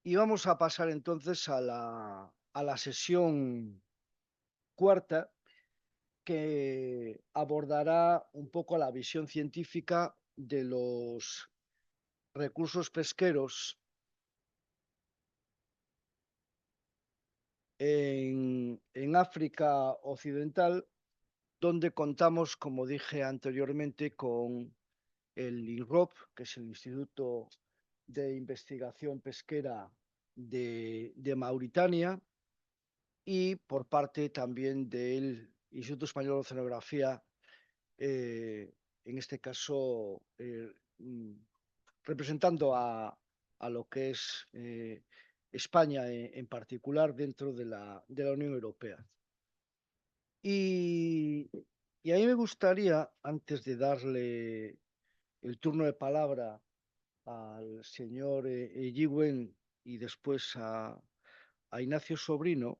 Y vamos a pasar entonces a la sesión cuarta, que abordará un poco la visión científica de los recursos pesqueros en África Occidental, donde contamos, como dije anteriormente, con el INROP, que es el Instituto de Investigación Pesquera de Mauritania, y por parte también del Instituto Español de Oceanografía, en este caso representando a lo que es España en particular dentro de la Unión Europea. Y, y a mí me gustaría, antes de darle el turno de palabra al señor Yigüen y después a Ignacio Sobrino,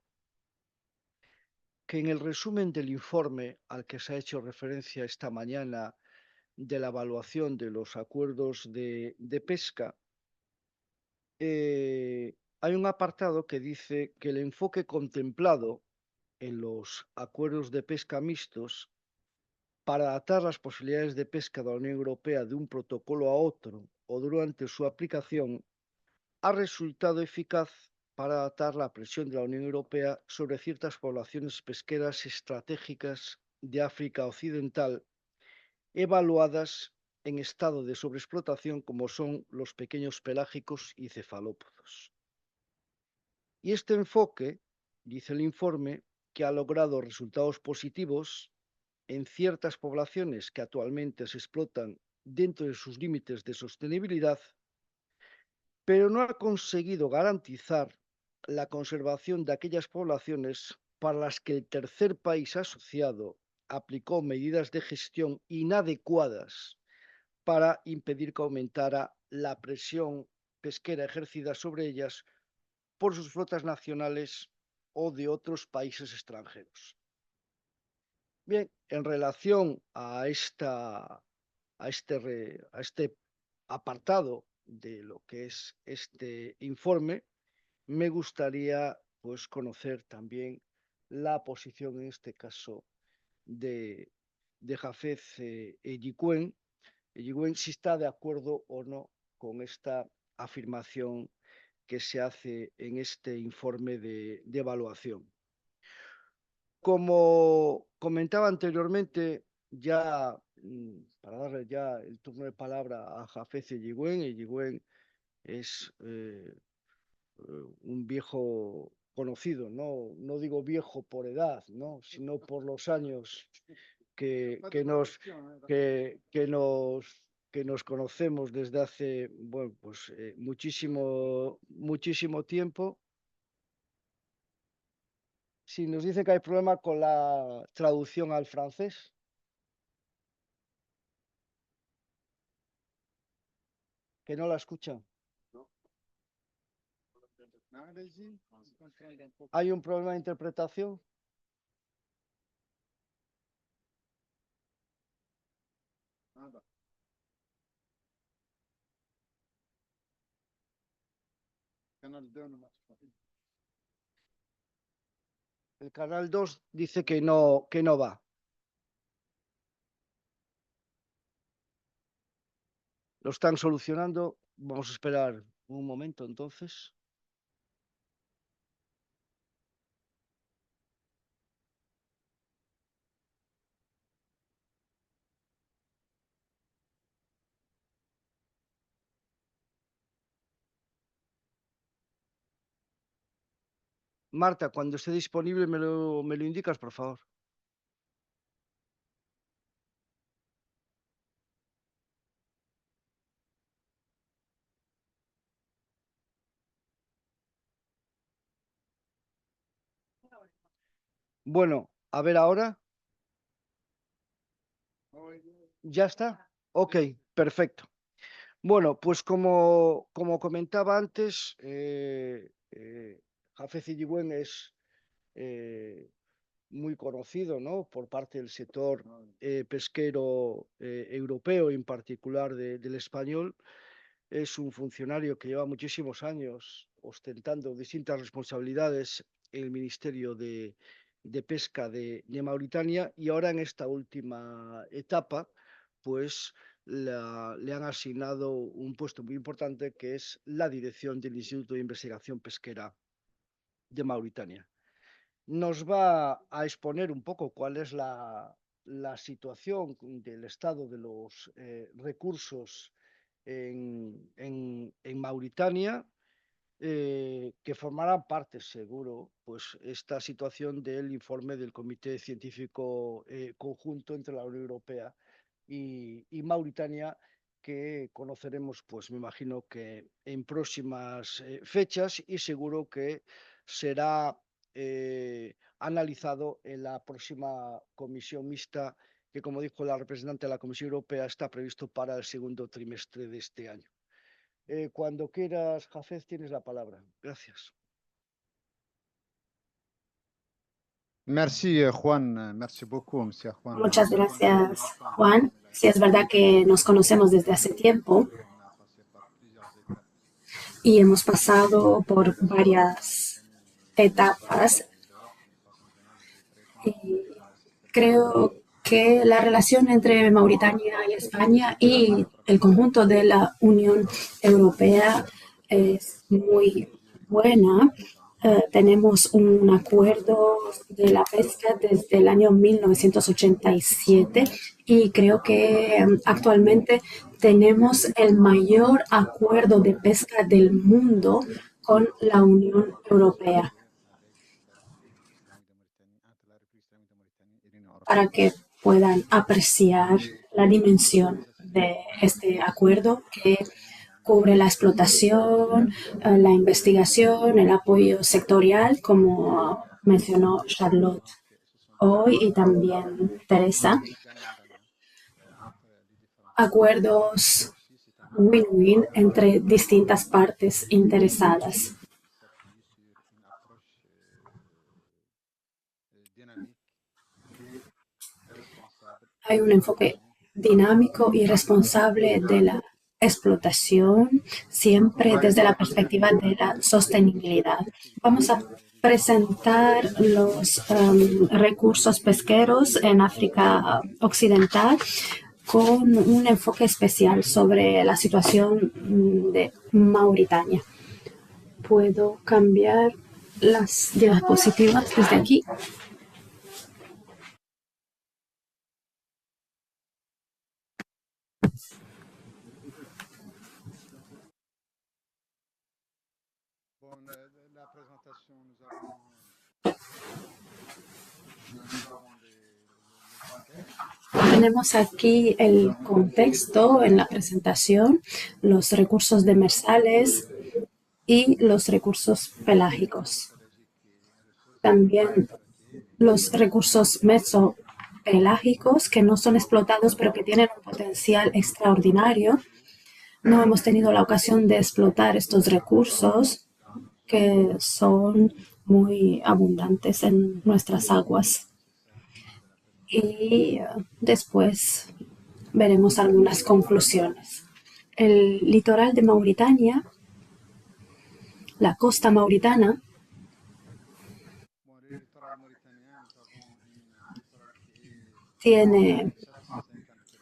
que en el resumen del informe al que se ha hecho referencia esta mañana de la evaluación de los acuerdos de pesca, hay un apartado que dice que el enfoque contemplado en los acuerdos de pesca mixtos para adaptar las posibilidades de pesca de la Unión Europea de un protocolo a otro o durante su aplicación ha resultado eficaz para adaptar la presión de la Unión Europea sobre ciertas poblaciones pesqueras estratégicas de África Occidental, evaluadas en estado de sobreexplotación como son los pequeños pelágicos y cefalópodos. Y este enfoque, dice el informe, que ha logrado resultados positivos en ciertas poblaciones que actualmente se explotan dentro de sus límites de sostenibilidad, pero no ha conseguido garantizar la conservación de aquellas poblaciones para las que el tercer país asociado aplicó medidas de gestión inadecuadas para impedir que aumentara la presión pesquera ejercida sobre ellas por sus flotas nacionales o de otros países extranjeros. Bien, en relación a este apartado de lo que es este informe, me gustaría pues conocer también la posición en este caso de Jafez Eyicuén, si está de acuerdo o no con esta afirmación que se hace en este informe de evaluación. Como comentaba anteriormente, ya para darle ya el turno de palabra a Jafez Eyicuén es un viejo conocido, no digo viejo por edad, ¿no? Sino por los años que nos, que nos, que nos conocemos desde hace, bueno, pues muchísimo tiempo. Si nos dice que hay problema con la traducción al francés, que no la escuchan. ¿Hay un problema de interpretación? El canal 2 dice que no va. Lo están solucionando. Vamos a esperar un momento entonces. Marta, cuando esté disponible me lo indicas, por favor. Bueno, a ver ahora. ¿Ya está? Ok, perfecto. Bueno, pues como comentaba antes, Jafez Iligüen es muy conocido, ¿no? Por parte del sector pesquero europeo, en particular del español. Es un funcionario que lleva muchísimos años ostentando distintas responsabilidades en el Ministerio de Pesca de Mauritania, y ahora en esta última etapa, pues le han asignado un puesto muy importante, que es la dirección del Instituto de Investigación Pesquera de Mauritania. Nos va a exponer un poco cuál es la situación del estado de los recursos en Mauritania, que formarán parte, seguro, pues esta situación del informe del Comité Científico Conjunto entre la Unión Europea y Mauritania, que conoceremos, pues me imagino que en próximas fechas, y seguro que será analizado en la próxima comisión mixta, que, como dijo la representante de la Comisión Europea, está previsto para el segundo trimestre de este año. Cuando quieras, Jafet, tienes la palabra. Gracias. Merci, Juan. Merci beaucoup, monsieur Juan. Muchas gracias, Juan. Sí, es verdad que nos conocemos desde hace tiempo y hemos pasado por varias etapas. Y creo que la relación entre Mauritania y España y el conjunto de la Unión Europea es muy buena. Tenemos un acuerdo de la pesca desde el año 1987 y creo que actualmente tenemos el mayor acuerdo de pesca del mundo con la Unión Europea. Para que puedan apreciar la dimensión de este acuerdo, que cubre la explotación, la investigación, el apoyo sectorial, como mencionó Charlotte hoy y también Teresa. Acuerdos win-win entre distintas partes interesadas. Hay un enfoque dinámico y responsable de la explotación, siempre desde la perspectiva de la sostenibilidad. Vamos a presentar los recursos pesqueros en África Occidental con un enfoque especial sobre la situación de Mauritania. ¿Puedo cambiar las diapositivas desde aquí? Tenemos aquí el contexto en la presentación, los recursos demersales y los recursos pelágicos. También los recursos mesopelágicos que no son explotados pero que tienen un potencial extraordinario. No hemos tenido la ocasión de explotar estos recursos que son muy abundantes en nuestras aguas. Y después veremos algunas conclusiones. El litoral de Mauritania, la costa mauritana, tiene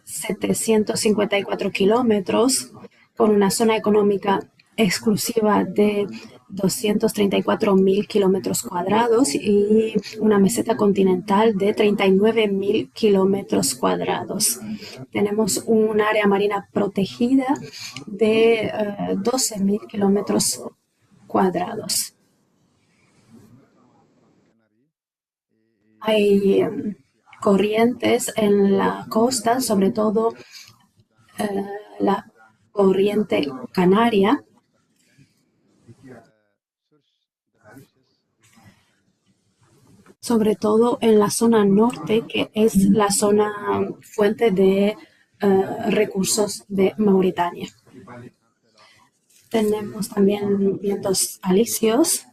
754 kilómetros con una zona económica exclusiva de 234.000 kilómetros cuadrados y una meseta continental de 39.000 kilómetros cuadrados. Tenemos un área marina protegida de 12.000 kilómetros cuadrados. Hay corrientes en la costa, sobre todo la corriente canaria, sobre todo en la zona norte, que es la zona fuente de recursos de Mauritania. Tenemos también vientos alisios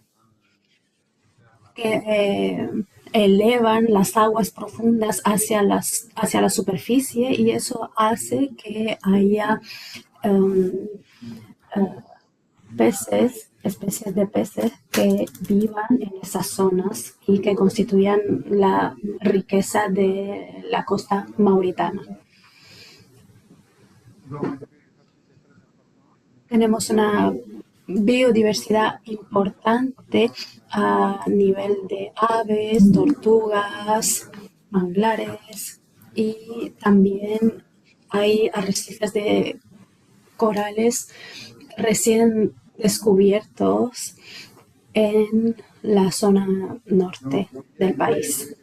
que elevan las aguas profundas hacia la superficie, y eso hace que haya peces especies de peces que vivan en esas zonas y que constituyan la riqueza de la costa mauritana. Tenemos una biodiversidad importante a nivel de aves, tortugas, manglares, y también hay arrecifes de corales recién descubiertos en la zona norte del país.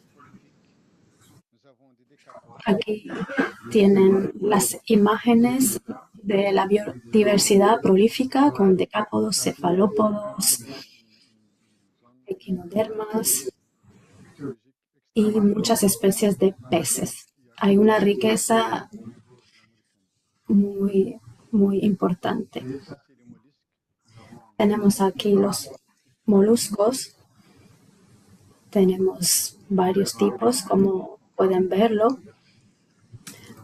Aquí tienen las imágenes de la biodiversidad prolífica con decápodos, cefalópodos, equinodermas y muchas especies de peces. Hay una riqueza muy importante. Tenemos aquí los moluscos. Tenemos varios tipos, como pueden verlo.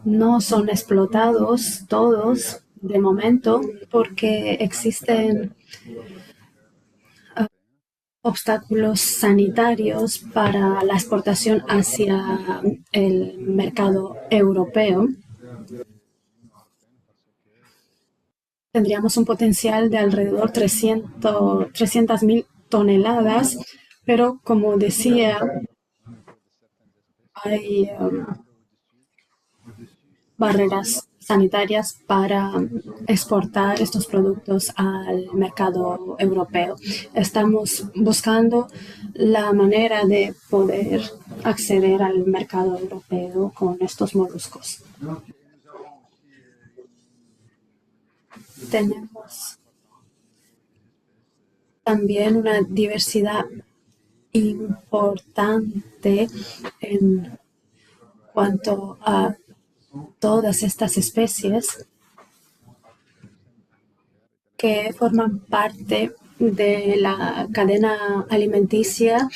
No son explotados todos de momento porque existen obstáculos sanitarios para la exportación hacia el mercado europeo. Tendríamos un potencial de alrededor 300.000 toneladas, pero como decía, hay barreras sanitarias para exportar estos productos al mercado europeo. Estamos buscando la manera de poder acceder al mercado europeo con estos moluscos. Tenemos también una diversidad importante en cuanto a todas estas especies que forman parte de la cadena alimenticia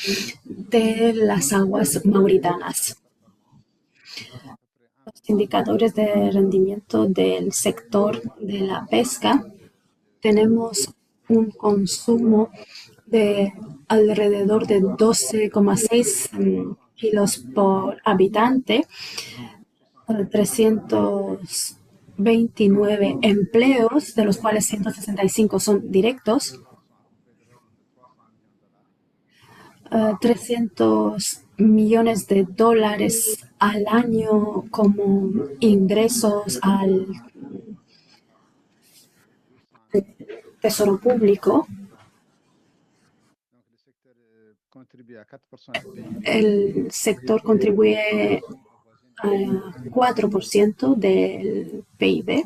de las aguas mauritanas. Los indicadores de rendimiento del sector de la pesca, tenemos un consumo de alrededor de 12,6 kilos por habitante, 329 empleos, de los cuales 165 son directos, 300 millones de dólares al año como ingresos al tesoro público. El sector contribuye a 4% del PIB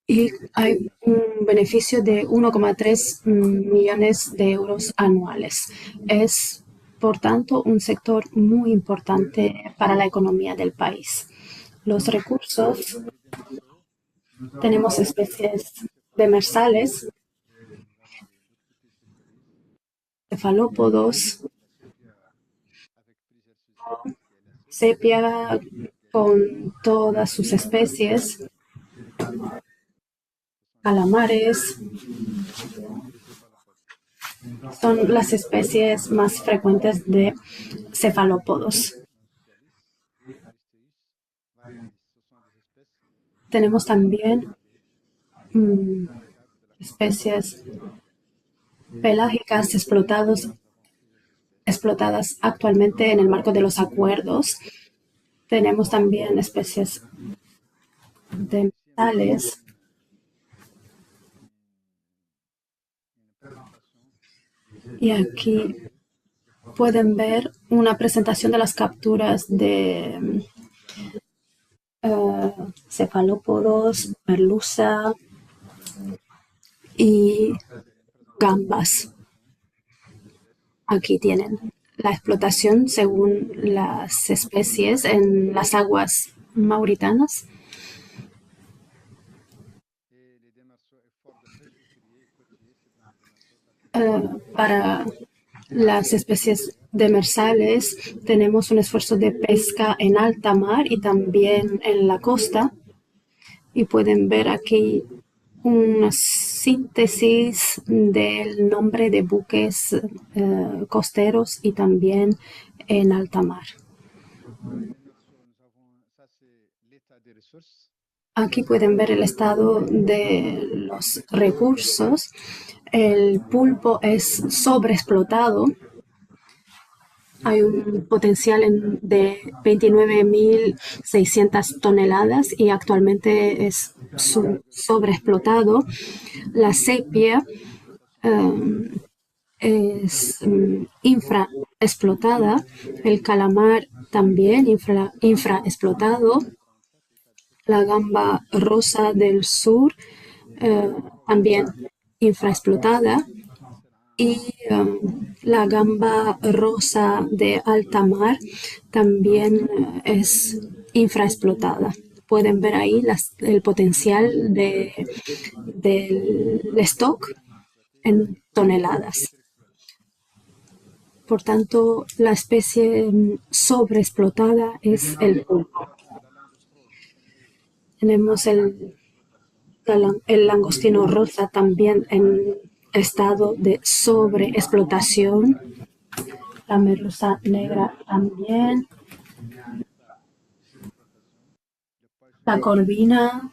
y hay un beneficio de 1,3 millones de euros anuales. Es, por tanto, un sector muy importante para la economía del país. Los recursos, tenemos especies demersales, cefalópodos, sepia con todas sus especies, calamares, son las especies más frecuentes de cefalópodos. Tenemos también especies pelágicas explotadas actualmente en el marco de los acuerdos. Tenemos también especies demersales. Y aquí pueden ver una presentación de las capturas de cefalópodos, merluza y gambas. Aquí tienen la explotación según las especies en las aguas mauritanas. Para las especies demersales tenemos un esfuerzo de pesca en alta mar y también en la costa. Y pueden ver aquí una síntesis del nombre de buques costeros y también en alta mar. Aquí pueden ver el estado de los recursos. El pulpo es sobreexplotado. Hay un potencial de 29.600 toneladas y actualmente es sobreexplotado. La sepia es infraexplotada. El calamar también infraexplotado. La gamba rosa del sur también infraexplotada. Y la gamba rosa de alta mar también es infraexplotada. Pueden ver ahí el potencial del stock en toneladas. Por tanto, la especie sobreexplotada es el pulpo. Tenemos el langostino rosa también en estado de sobreexplotación. La merluza negra también. La corvina,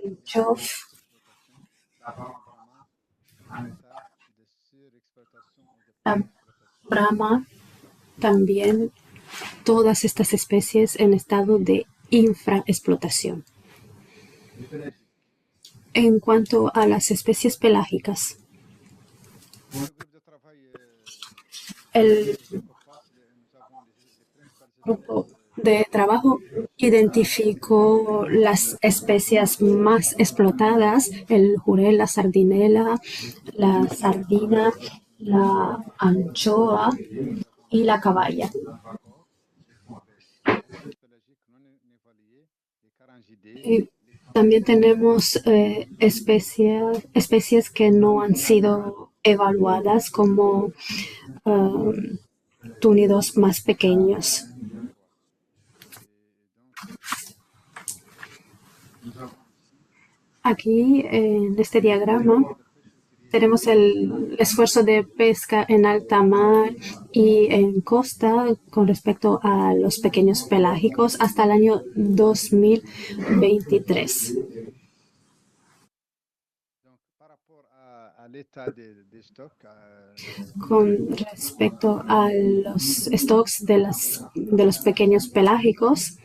el chof, la brahma, también todas estas especies en estado de infraexplotación. En cuanto a las especies pelágicas, el grupo de trabajo identificó las especies más explotadas: el jurel, la sardinela, la sardina, la anchoa y la caballa. Y también tenemos especies que no han sido evaluadas como túnidos más pequeños. Aquí en este diagrama tenemos el esfuerzo de pesca en alta mar y en costa con respecto a los pequeños pelágicos hasta el año 2023. Con respecto a los stocks de los pequeños pelágicos,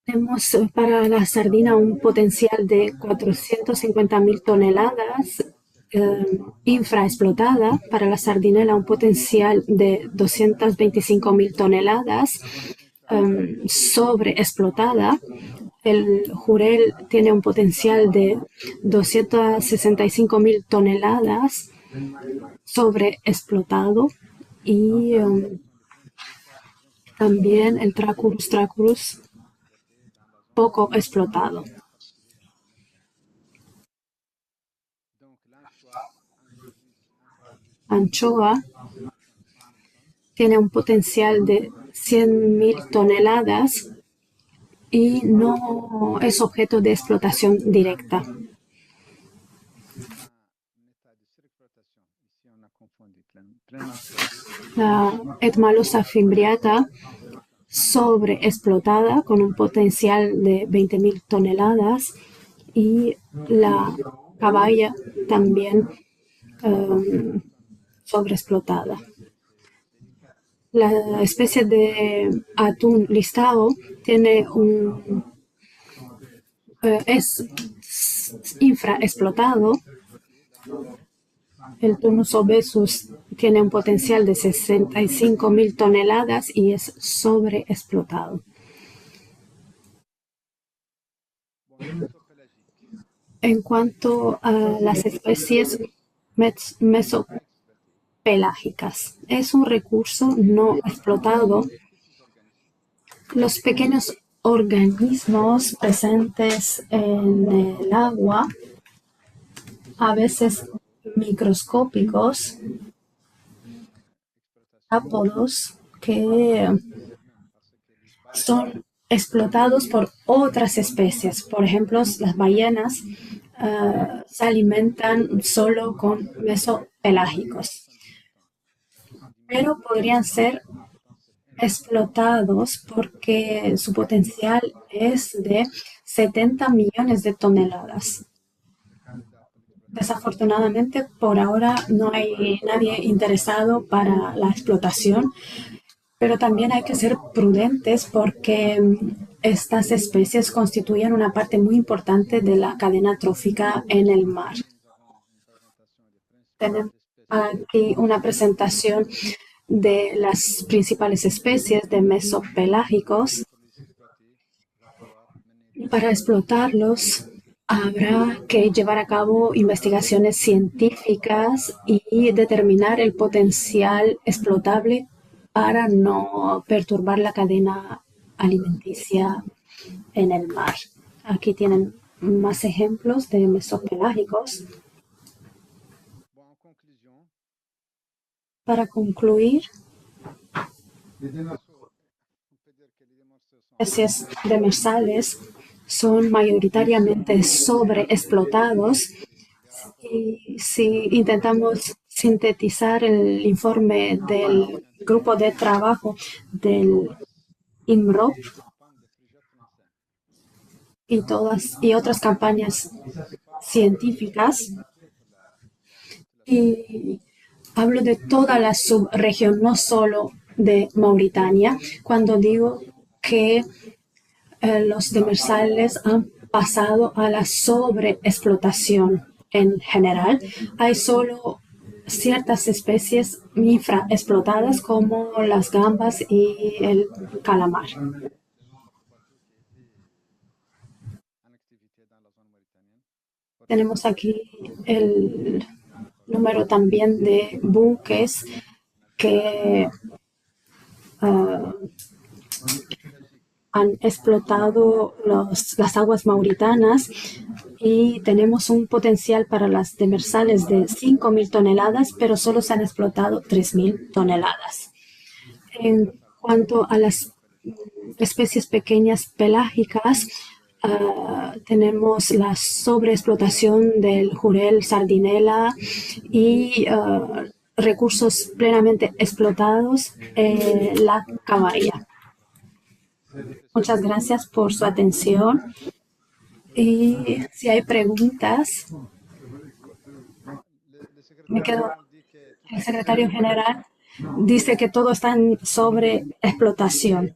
tenemos para la sardina un potencial de 450.000 toneladas infraexplotada. Para la sardinela un potencial de 225.000 toneladas sobreexplotada. El jurel tiene un potencial de 265.000 toneladas sobreexplotado. Y también el Trachurus poco explotado. Anchoa tiene un potencial de 100.000 toneladas y no es objeto de explotación directa. La Ethmalosa fimbriata sobreexplotada con un potencial de 20.000 toneladas y la caballa también sobreexplotada. La especie de atún listado tiene es infraexplotado. El Turnus obesus tiene un potencial de 65.000 toneladas y es sobreexplotado. En cuanto a las especies mesopelágicas, es un recurso no explotado. Los pequeños organismos presentes en el agua, a veces microscópicos, ápodos que son explotados por otras especies. Por ejemplo, las ballenas se alimentan solo con mesopelágicos, pero podrían ser explotados porque su potencial es de 70 millones de toneladas. Desafortunadamente, por ahora no hay nadie interesado para la explotación, pero también hay que ser prudentes porque estas especies constituyen una parte muy importante de la cadena trófica en el mar. Tenemos aquí una presentación de las principales especies de mesopelágicos. Para explotarlos, habrá que llevar a cabo investigaciones científicas y determinar el potencial explotable para no perturbar la cadena alimenticia en el mar. Aquí tienen más ejemplos de mesopelágicos. Para concluir, especies demersales son mayoritariamente sobreexplotados y si intentamos sintetizar el informe del grupo de trabajo del INMROP y otras campañas científicas, y hablo de toda la subregión, no solo de Mauritania, cuando digo que los demersales han pasado a la sobreexplotación en general. Hay solo ciertas especies infraexplotadas como las gambas y el calamar. Tenemos aquí el número también de buques que han explotado las aguas mauritanas y tenemos un potencial para las demersales de 5.000 toneladas, pero solo se han explotado 3.000 toneladas. En cuanto a las especies pequeñas pelágicas, tenemos la sobreexplotación del jurel sardinela y recursos plenamente explotados, la caballa. Muchas gracias por su atención. Y si hay preguntas, me quedo. El secretario general dice que todo está en sobreexplotación.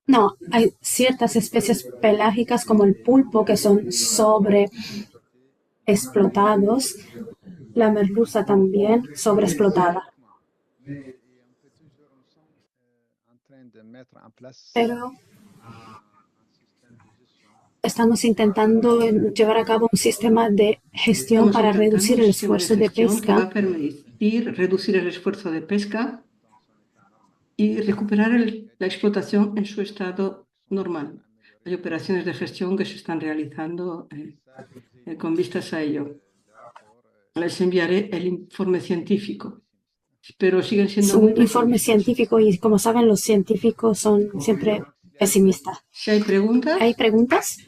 No, hay ciertas especies pelágicas como el pulpo que son sobreexplotados, la merluza también sobreexplotada. Pero estamos intentando llevar a cabo un sistema de gestión para reducir el esfuerzo de pesca. Va a permitir reducir el esfuerzo de pesca y recuperar la explotación en su estado normal. Hay operaciones de gestión que se están realizando con vistas a ello. Les enviaré el informe científico, pero siguen siendo Es un informe científico y, como saben, los científicos son siempre pesimistas. Si hay preguntas. ¿Hay preguntas?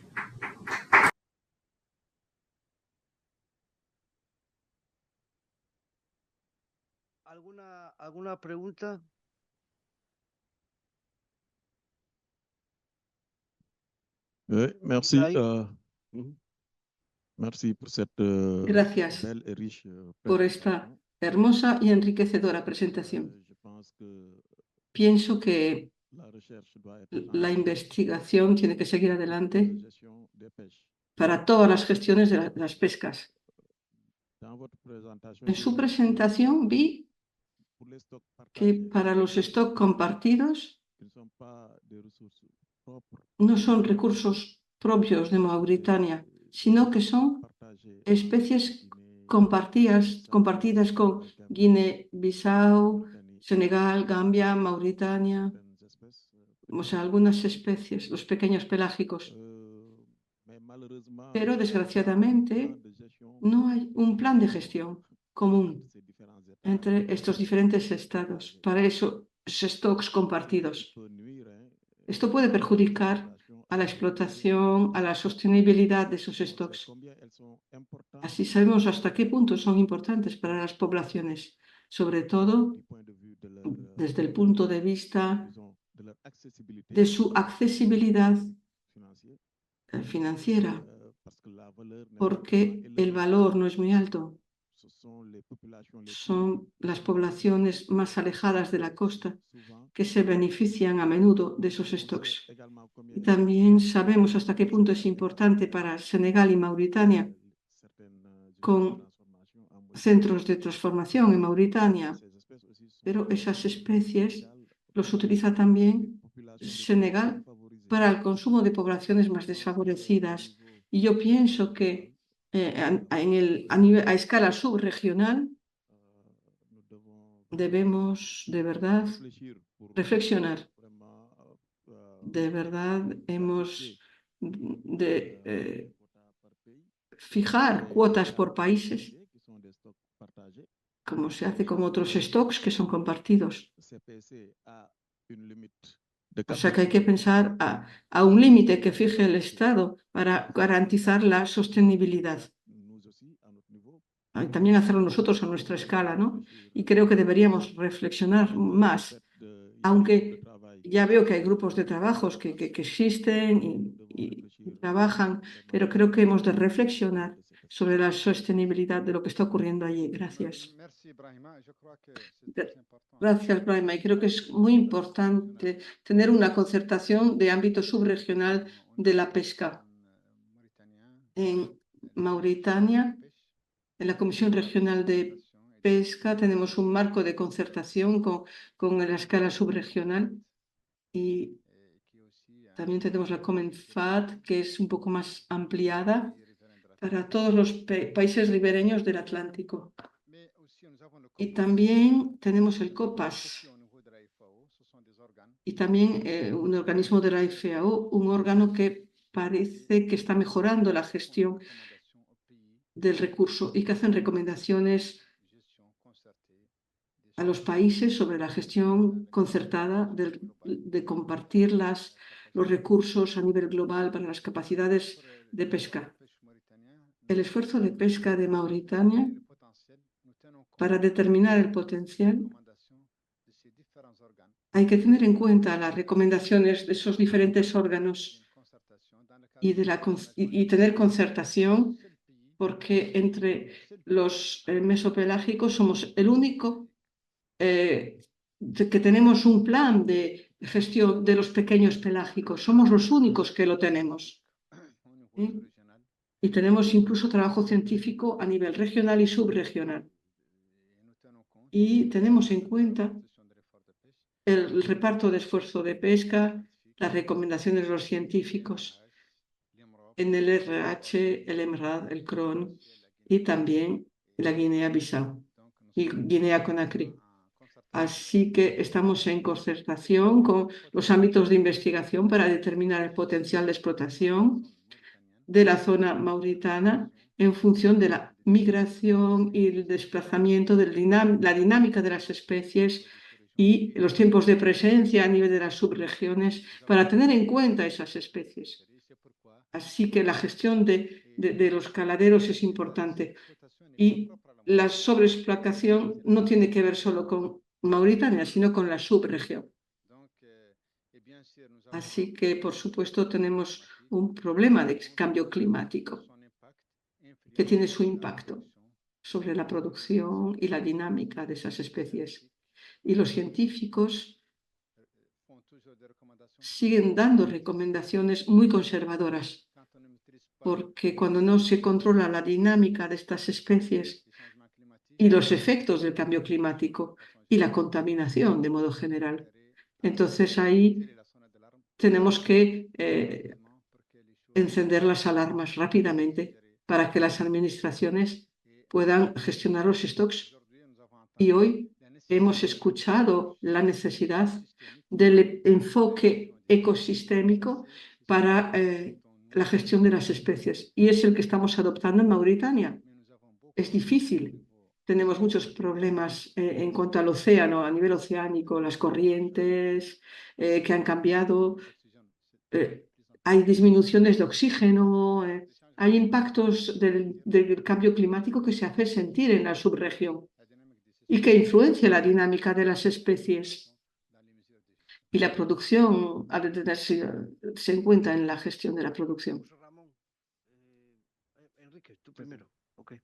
¿Alguna pregunta? Oui, merci. Merci por Gracias por esta hermosa y enriquecedora presentación. Pienso que la investigación tiene que seguir adelante para todas las gestiones de las pescas. En su presentación vi que para los stocks compartidos no son recursos propios de Mauritania, sino que son especies compartidas con Guinea-Bissau, Senegal, Gambia, Mauritania, o sea, algunas especies, los pequeños pelágicos. Pero, desgraciadamente, no hay un plan de gestión común entre estos diferentes estados para esos stocks compartidos. Esto puede perjudicar a la explotación, a la sostenibilidad de esos stocks. Así sabemos hasta qué punto son importantes para las poblaciones, sobre todo desde el punto de vista de su accesibilidad financiera, porque el valor no es muy alto. Son las poblaciones más alejadas de la costa que se benefician a menudo de esos stocks. Y también sabemos hasta qué punto es importante para Senegal y Mauritania, con centros de transformación en Mauritania, pero esas especies los utiliza también Senegal para el consumo de poblaciones más desfavorecidas. Y yo pienso que a escala subregional debemos de verdad reflexionar. De verdad hemos de fijar cuotas por países, como se hace con otros stocks que son compartidos. O sea que hay que pensar a un límite que fije el Estado para garantizar la sostenibilidad. Y también hacerlo nosotros a nuestra escala, ¿no? Y creo que deberíamos reflexionar más, aunque ya veo que hay grupos de trabajos que existen y trabajan, pero creo que hemos de reflexionar sobre la sostenibilidad de lo que está ocurriendo allí. Gracias. Gracias, Brahima. Y creo que es muy importante tener una concertación de ámbito subregional de la pesca. En Mauritania, en la Comisión Regional de Pesca, tenemos un marco de concertación con la escala subregional y también tenemos la COMENFAT, que es un poco más ampliada para todos los países ribereños del Atlántico. Y también tenemos el COPAS y también un organismo de la FAO, un órgano que parece que está mejorando la gestión del recurso y que hacen recomendaciones a los países sobre la gestión concertada de compartir los recursos a nivel global para las capacidades de pesca. El esfuerzo de pesca de Mauritania para determinar el potencial, hay que tener en cuenta las recomendaciones de esos diferentes órganos y tener concertación, porque entre los mesopelágicos somos el único que tenemos un plan de gestión de los pequeños pelágicos. Somos los únicos que lo tenemos. Y tenemos incluso trabajo científico a nivel regional y subregional. Y tenemos en cuenta el reparto de esfuerzo de pesca, las recomendaciones de los científicos en el RH, el EMRAD, el CRON y también la Guinea-Bissau y Guinea-Conakry. Así que estamos en concertación con los ámbitos de investigación para determinar el potencial de explotación de la zona mauritana en función de la migración y el desplazamiento, de la dinámica de las especies y los tiempos de presencia a nivel de las subregiones para tener en cuenta esas especies. Así que la gestión de los caladeros es importante. Y la sobreexplotación no tiene que ver solo con Mauritania, sino con la subregión. Así que, por supuesto, tenemos un problema de cambio climático que tiene su impacto sobre la producción y la dinámica de esas especies. Y los científicos siguen dando recomendaciones muy conservadoras, porque cuando no se controla la dinámica de estas especies y los efectos del cambio climático y la contaminación de modo general, entonces ahí tenemos que encender las alarmas rápidamente para que las administraciones puedan gestionar los stocks. Y hoy hemos escuchado la necesidad del enfoque ecosistémico para la gestión de las especies, y es el que estamos adoptando en Mauritania. Es difícil. Tenemos muchos problemas en cuanto al océano, a nivel oceánico, las corrientes que han cambiado, hay disminuciones de oxígeno, hay impactos del cambio climático que se hace sentir en la subregión y que influencia la dinámica de las especies. Y la producción ha de tenerse en cuenta en la gestión de la producción. José Ramón, Enrique, tú primero. Ok.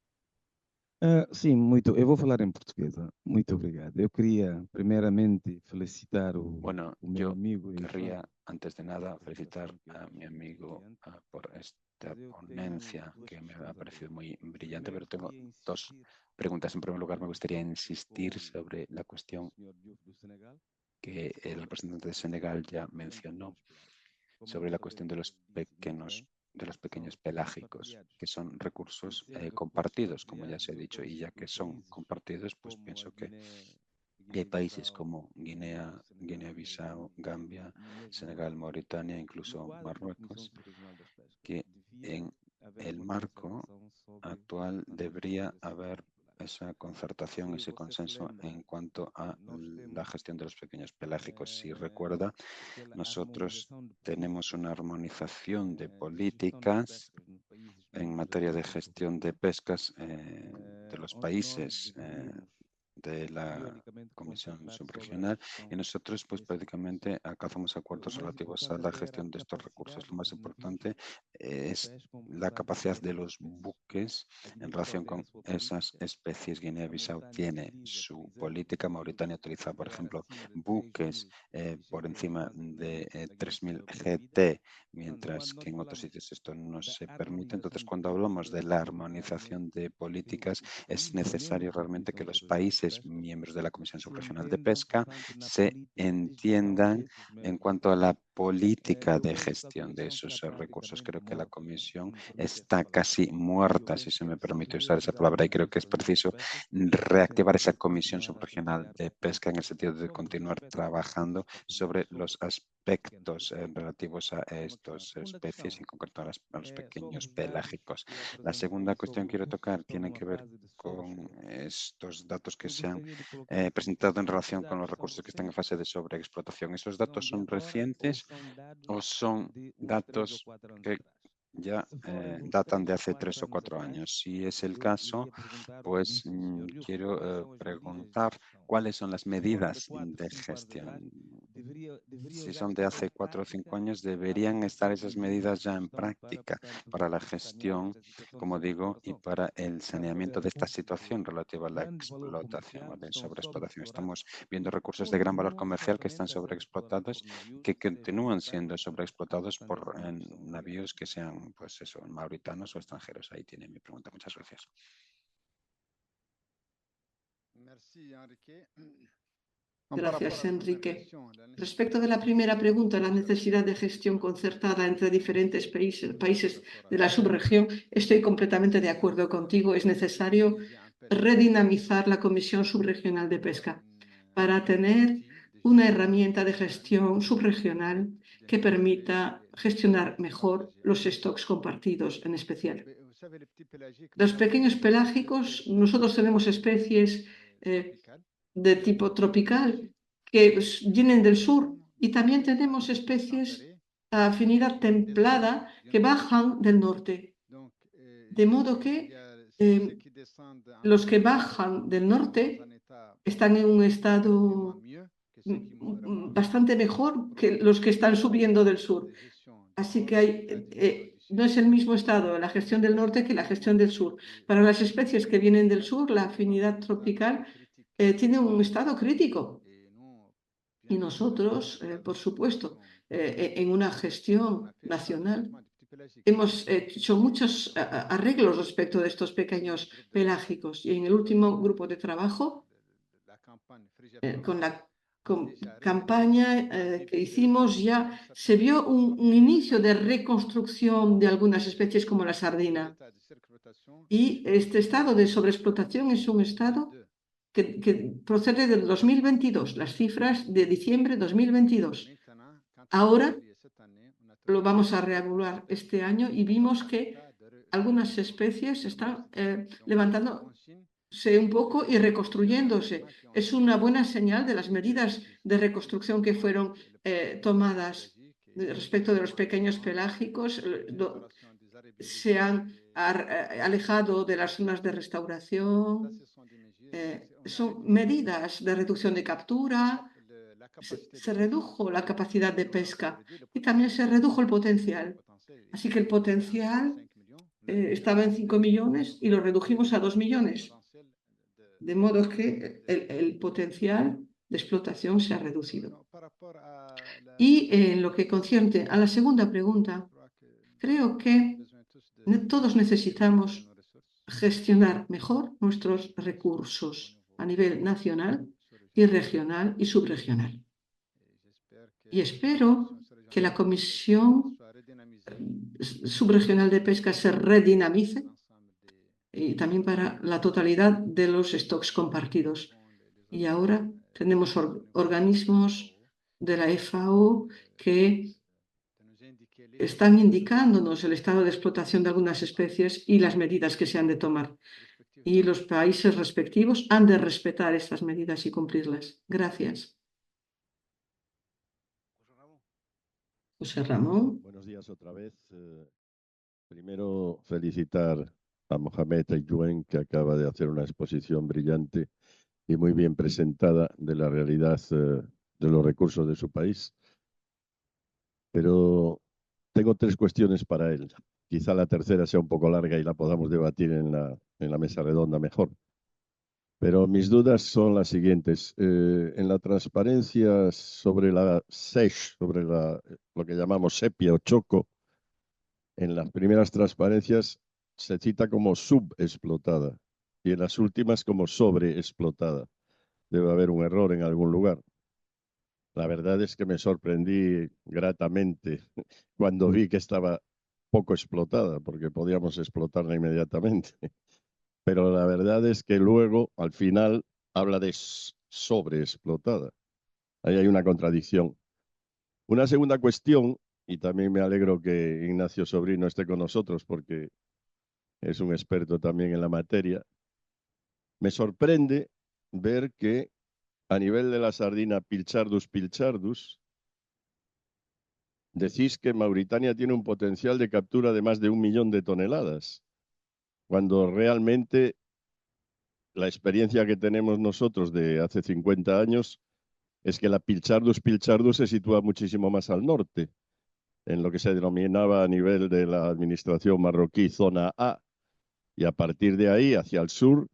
Sim, eu vou falar em português. Muito obrigado. Eu queria, primeiramente, felicitar Bueno, o meu yo amigo e querría, antes de nada, felicitar a mi amigo por esta ponencia que me ha parecido muy brillante, pero tengo dos preguntas. En primer lugar, me gustaría insistir sobre la cuestión que el representante de Senegal ya mencionó, sobre la cuestión de los pequeños pelágicos, que son recursos compartidos, como ya se ha dicho, y ya que son compartidos, pues pienso que hay países como Guinea-Bissau, Gambia, Senegal, Mauritania, incluso Marruecos, que en el marco actual debería haber esa concertación, ese consenso en cuanto a la gestión de los pequeños pelágicos. Si recuerda, nosotros tenemos una armonización de políticas en materia de gestión de pescas de los países de la Comisión Subregional, y nosotros pues prácticamente alcanzamos acuerdos relativos a la gestión de estos recursos. Lo más importante es la capacidad de los buques en relación con esas especies. Guinea-Bissau tiene su política, Mauritania utiliza, por ejemplo, buques por encima de 3.000 GT, mientras que en otros sitios esto no se permite. Entonces, cuando hablamos de la armonización de políticas, es necesario realmente que los países miembros de la Comisión Subregional de Pesca se entiendan en cuanto a la política de gestión de esos recursos. Creo que la Comisión está casi muerta, si se me permite usar esa palabra, y creo que es preciso reactivar esa Comisión Subregional de Pesca en el sentido de continuar trabajando sobre los aspectos relativos a estas especies, en concreto a los pequeños pelágicos. La segunda cuestión que quiero tocar tiene que ver con estos datos que se han presentado en relación con los recursos que están en fase de sobreexplotación. ¿Esos datos son recientes o son datos que ya datan de hace 3 o 4 años? Si es el caso, pues quiero preguntar cuáles son las medidas de gestión. Si son de hace 4 o 5 años, deberían estar esas medidas ya en práctica para la gestión, como digo, y para el saneamiento de esta situación relativa a la explotación o de sobreexplotación. Estamos viendo recursos de gran valor comercial que están sobreexplotados, que continúan siendo sobreexplotados por navíos que sean, pues eso, mauritanos o extranjeros. Ahí tiene mi pregunta. Muchas gracias. Gracias, Enrique. Respecto de la primera pregunta, la necesidad de gestión concertada entre diferentes países de la subregión, estoy completamente de acuerdo contigo. Es necesario redinamizar la Comisión Subregional de Pesca para tener una herramienta de gestión subregional que permita gestionar mejor los stocks compartidos en especial. Los pequeños pelágicos, nosotros tenemos especies de tipo tropical que vienen del sur, y también tenemos especies a afinidad templada que bajan del norte. De modo que los que bajan del norte están en un estado bastante mejor que los que están subiendo del sur. Así que no es el mismo estado la gestión del norte que la gestión del sur. Para las especies que vienen del sur, la afinidad tropical tiene un estado crítico. Y nosotros, por supuesto, en una gestión nacional, hemos hecho muchos arreglos respecto de estos pequeños pelágicos. Y en el último grupo de trabajo, con la campaña que hicimos, ya se vio un inicio de reconstrucción de algunas especies como la sardina. Y este estado de sobreexplotación es un estado que procede del 2022, las cifras de diciembre de 2022. Ahora lo vamos a reevaluar este año y vimos que algunas especies están levantándose un poco y reconstruyéndose. Es una buena señal de las medidas de reconstrucción que fueron tomadas. Respecto de los pequeños pelágicos, se han alejado de las zonas de restauración. Son medidas de reducción de captura. Se redujo la capacidad de pesca y también se redujo el potencial. Así que el potencial estaba en 5 millones y lo redujimos a 2 millones. De modo que el potencial de explotación se ha reducido. Y en lo que concierne a la segunda pregunta, creo que todos necesitamos gestionar mejor nuestros recursos a nivel nacional y regional y subregional. Y espero que la Comisión Subregional de Pesca se redinamice y también para la totalidad de los stocks compartidos. Y ahora tenemos organismos de la FAO que están indicándonos el estado de explotación de algunas especies y las medidas que se han de tomar. Y los países respectivos han de respetar estas medidas y cumplirlas. Gracias. José Ramón. Buenos días otra vez. Primero, felicitar a Mohamed Ayuen, que acaba de hacer una exposición brillante y muy bien presentada de la realidad de los recursos de su país. Pero tengo 3 cuestiones para él. Quizá la tercera sea un poco larga y la podamos debatir en la mesa redonda mejor. Pero mis dudas son las siguientes. En la transparencia sobre la SESH, sobre lo que llamamos sepia o choco, en las primeras transparencias se cita como subexplotada y en las últimas como sobreexplotada. Debe haber un error en algún lugar. La verdad es que me sorprendí gratamente cuando vi que estaba poco explotada, porque podíamos explotarla inmediatamente. Pero la verdad es que luego, al final, habla de sobreexplotada. Ahí hay una contradicción. Una segunda cuestión, y también me alegro que Ignacio Sobrino esté con nosotros porque es un experto también en la materia. Me sorprende ver que a nivel de la sardina Pilchardus pilchardus, decís que Mauritania tiene un potencial de captura de más de 1 millón de toneladas, cuando realmente la experiencia que tenemos nosotros de hace 50 años es que la Pilchardus pilchardus se sitúa muchísimo más al norte, en lo que se denominaba a nivel de la administración marroquí zona A, y a partir de ahí hacia el sur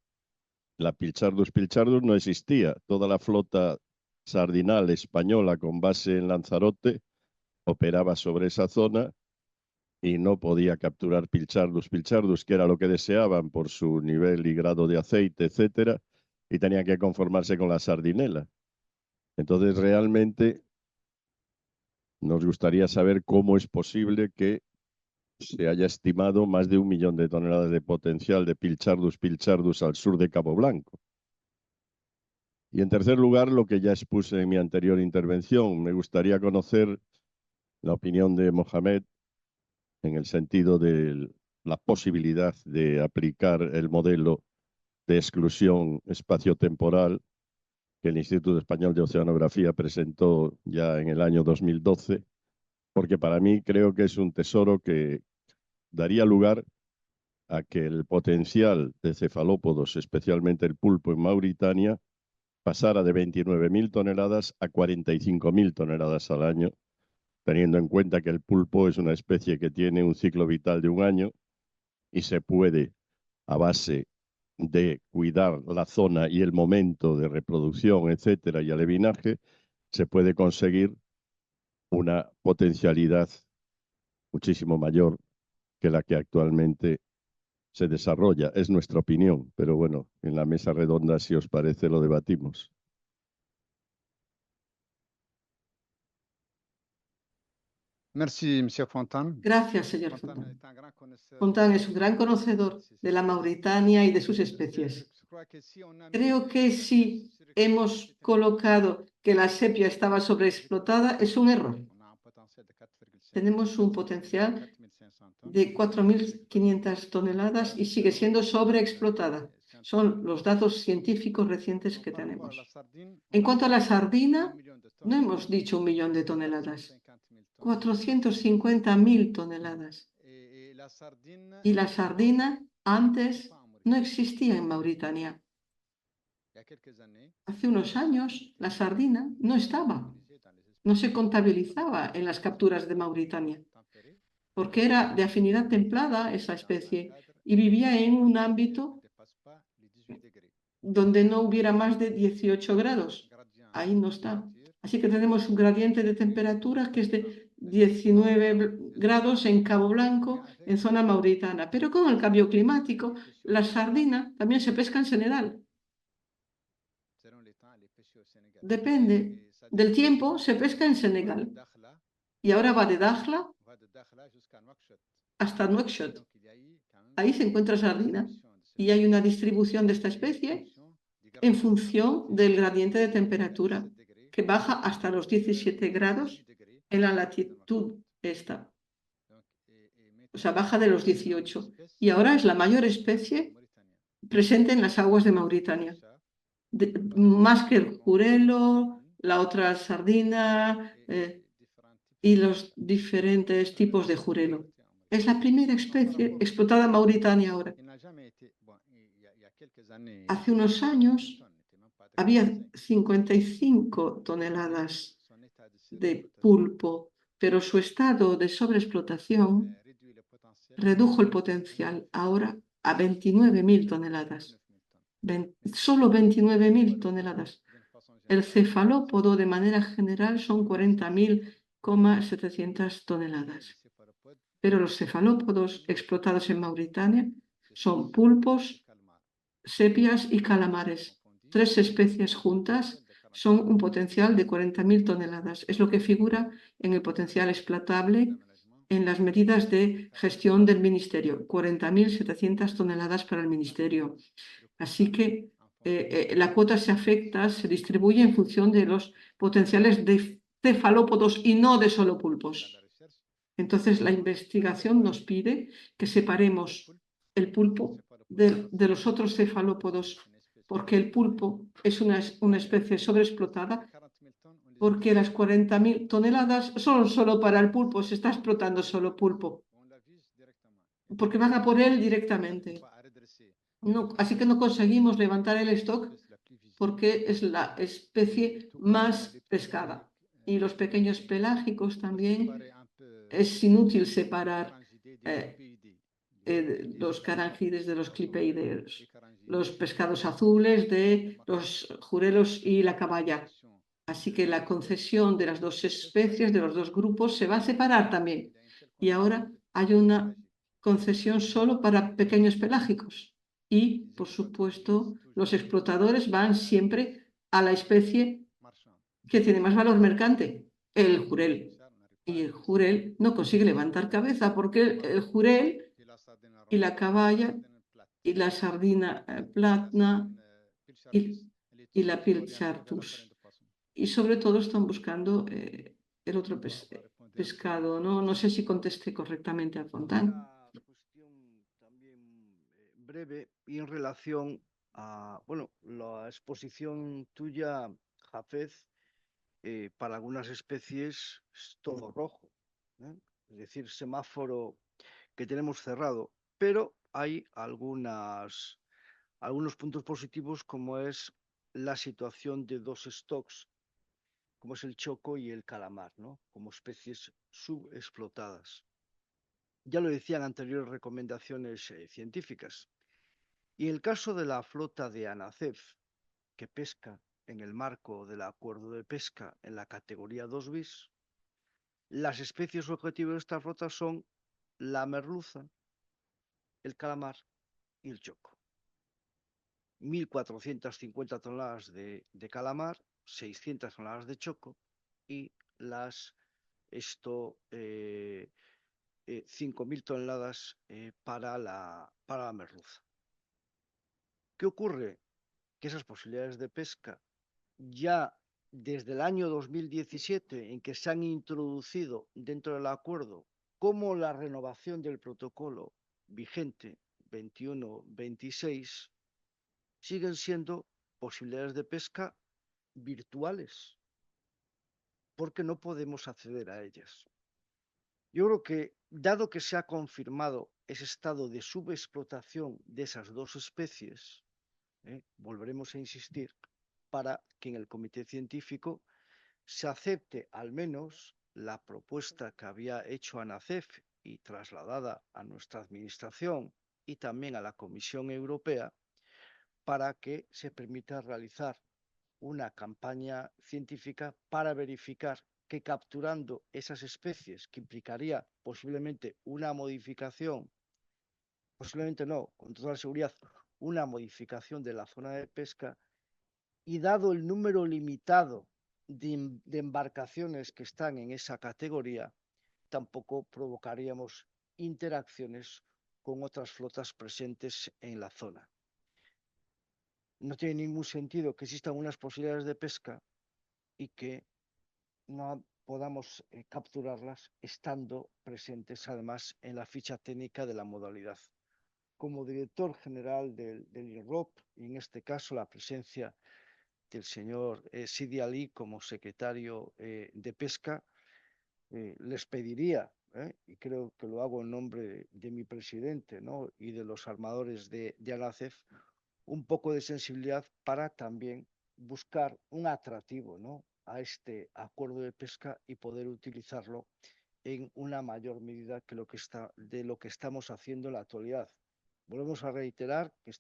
la Pilchardus pilchardus no existía. Toda la flota sardinal española con base en Lanzarote operaba sobre esa zona y no podía capturar Pilchardus pilchardus, que era lo que deseaban por su nivel y grado de aceite, etcétera, y tenían que conformarse con la sardinela. Entonces, realmente nos gustaría saber cómo es posible que se haya estimado más de 1 millón de toneladas de potencial de Pilchardus pilchardus al sur de Cabo Blanco. Y en tercer lugar, lo que ya expuse en mi anterior intervención, me gustaría conocer la opinión de Mohamed en el sentido de la posibilidad de aplicar el modelo de exclusión espaciotemporal que el Instituto Español de Oceanografía presentó ya en el año 2012, porque para mí creo que es un tesoro que daría lugar a que el potencial de cefalópodos, especialmente el pulpo en Mauritania, pasara de 29.000 toneladas a 45.000 toneladas al año, teniendo en cuenta que el pulpo es una especie que tiene un ciclo vital de 1 año y se puede, a base de cuidar la zona y el momento de reproducción, etcétera, y alevinaje, se puede conseguir una potencialidad muchísimo mayor que la que actualmente se desarrolla. Es nuestra opinión, pero bueno, en la mesa redonda, si os parece, lo debatimos. Merci, Monsieur Fontaine. Gracias, señor Fontán. Fontán es un gran conocedor de la Mauritania y de sus especies. Creo que si hemos colocado que la sepia estaba sobreexplotada, es un error. Tenemos un potencial de 4.500 toneladas y sigue siendo sobreexplotada. Son los datos científicos recientes que tenemos. En cuanto a la sardina, no hemos dicho 1 millón de toneladas. 450.000 toneladas. Y la sardina antes no existía en Mauritania. Hace unos años la sardina no estaba, no se contabilizaba en las capturas de Mauritania, porque era de afinidad templada esa especie y vivía en un ámbito donde no hubiera más de 18 grados. Ahí no está. Así que tenemos un gradiente de temperatura que es de 19 grados en Cabo Blanco, en zona mauritana. Pero con el cambio climático, la sardina también se pesca en Senegal. Depende del tiempo, se pesca en Senegal. Y ahora va de Dakhla hasta Nouakchott. Ahí se encuentra sardina. Y hay una distribución de esta especie en función del gradiente de temperatura, que baja hasta los 17 grados en la latitud esta. O sea, baja de los 18. Y ahora es la mayor especie presente en las aguas de Mauritania. Más que el jurelo, la otra sardina y los diferentes tipos de jurelo. Es la primera especie explotada en Mauritania ahora. Hace unos años había 55 toneladas de pulpo, pero su estado de sobreexplotación redujo el potencial ahora a 29.000 toneladas. Solo 29.000 toneladas. El cefalópodo de manera general son 40.700 toneladas. Pero los cefalópodos explotados en Mauritania son pulpos, sepias y calamares. 3 especies juntas son un potencial de 40.000 toneladas. Es lo que figura en el potencial explotable en las medidas de gestión del Ministerio. 40.700 toneladas para el Ministerio. Así que la cuota se distribuye en función de los potenciales de cefalópodos y no de solo pulpos. Entonces, la investigación nos pide que separemos el pulpo de los otros cefalópodos, porque el pulpo es una especie sobreexplotada, porque las 40.000 toneladas son solo para el pulpo, se está explotando solo pulpo, porque van a por él directamente. No, así que no conseguimos levantar el stock porque es la especie más pescada. Y los pequeños pelágicos también es inútil separar los carangides de los clipeideos, los pescados azules de los jurelos y la caballa. Así que la concesión de las dos especies, de los dos grupos, se va a separar también. Y ahora hay una concesión solo para pequeños pelágicos. Y, por supuesto, los explotadores van siempre a la especie que tiene más valor mercante, el jurel. Y el jurel no consigue levantar cabeza porque el jurel y la caballa y la sardina platna y la pilchartus. Y sobre todo están buscando el otro pescado. No sé si contesté correctamente a Fontán. Una cuestión también breve y en relación a, bueno, la exposición tuya, Jafez, para algunas especies es todo rojo, ¿eh? Es decir, semáforo que tenemos cerrado, pero hay algunos puntos positivos como es la situación de dos stocks, como es el choco y el calamar, ¿no? Como especies subexplotadas. Ya lo decían anteriores recomendaciones científicas. Y en el caso de la flota de ANACEF, que pesca en el marco del acuerdo de pesca en la categoría 2 bis, las especies objetivos de esta flota son la merluza, el calamar y el choco. 1.450 toneladas de calamar, 600 toneladas de choco y 5.000 toneladas para la merluza. ¿Qué ocurre? Que esas posibilidades de pesca ya desde el año 2017 en que se han introducido dentro del acuerdo, como la renovación del protocolo vigente 21-26, siguen siendo posibilidades de pesca virtuales, porque no podemos acceder a ellas. Yo creo que, dado que se ha confirmado ese estado de subexplotación de esas dos especies, volveremos a insistir para que en el comité científico se acepte al menos la propuesta que había hecho ANACEF y trasladada a nuestra administración y también a la Comisión Europea para que se permita realizar una campaña científica para verificar que capturando esas especies, que implicaría posiblemente una modificación, posiblemente no, con toda seguridad, una modificación de la zona de pesca, y dado el número limitado de embarcaciones que están en esa categoría, tampoco provocaríamos interacciones con otras flotas presentes en la zona. No tiene ningún sentido que existan unas posibilidades de pesca y que no podamos capturarlas estando presentes además en la ficha técnica de la modalidad. Como director general del INROP, y en este caso la presencia del señor Sidi Ali como secretario de Pesca, les pediría, y creo que lo hago en nombre de mi presidente, ¿no?, y de los armadores de ANACEF, un poco de sensibilidad para también buscar un atractivo, ¿no?, a este acuerdo de pesca y poder utilizarlo en una mayor medida que de lo que estamos haciendo en la actualidad. Volvemos a reiterar que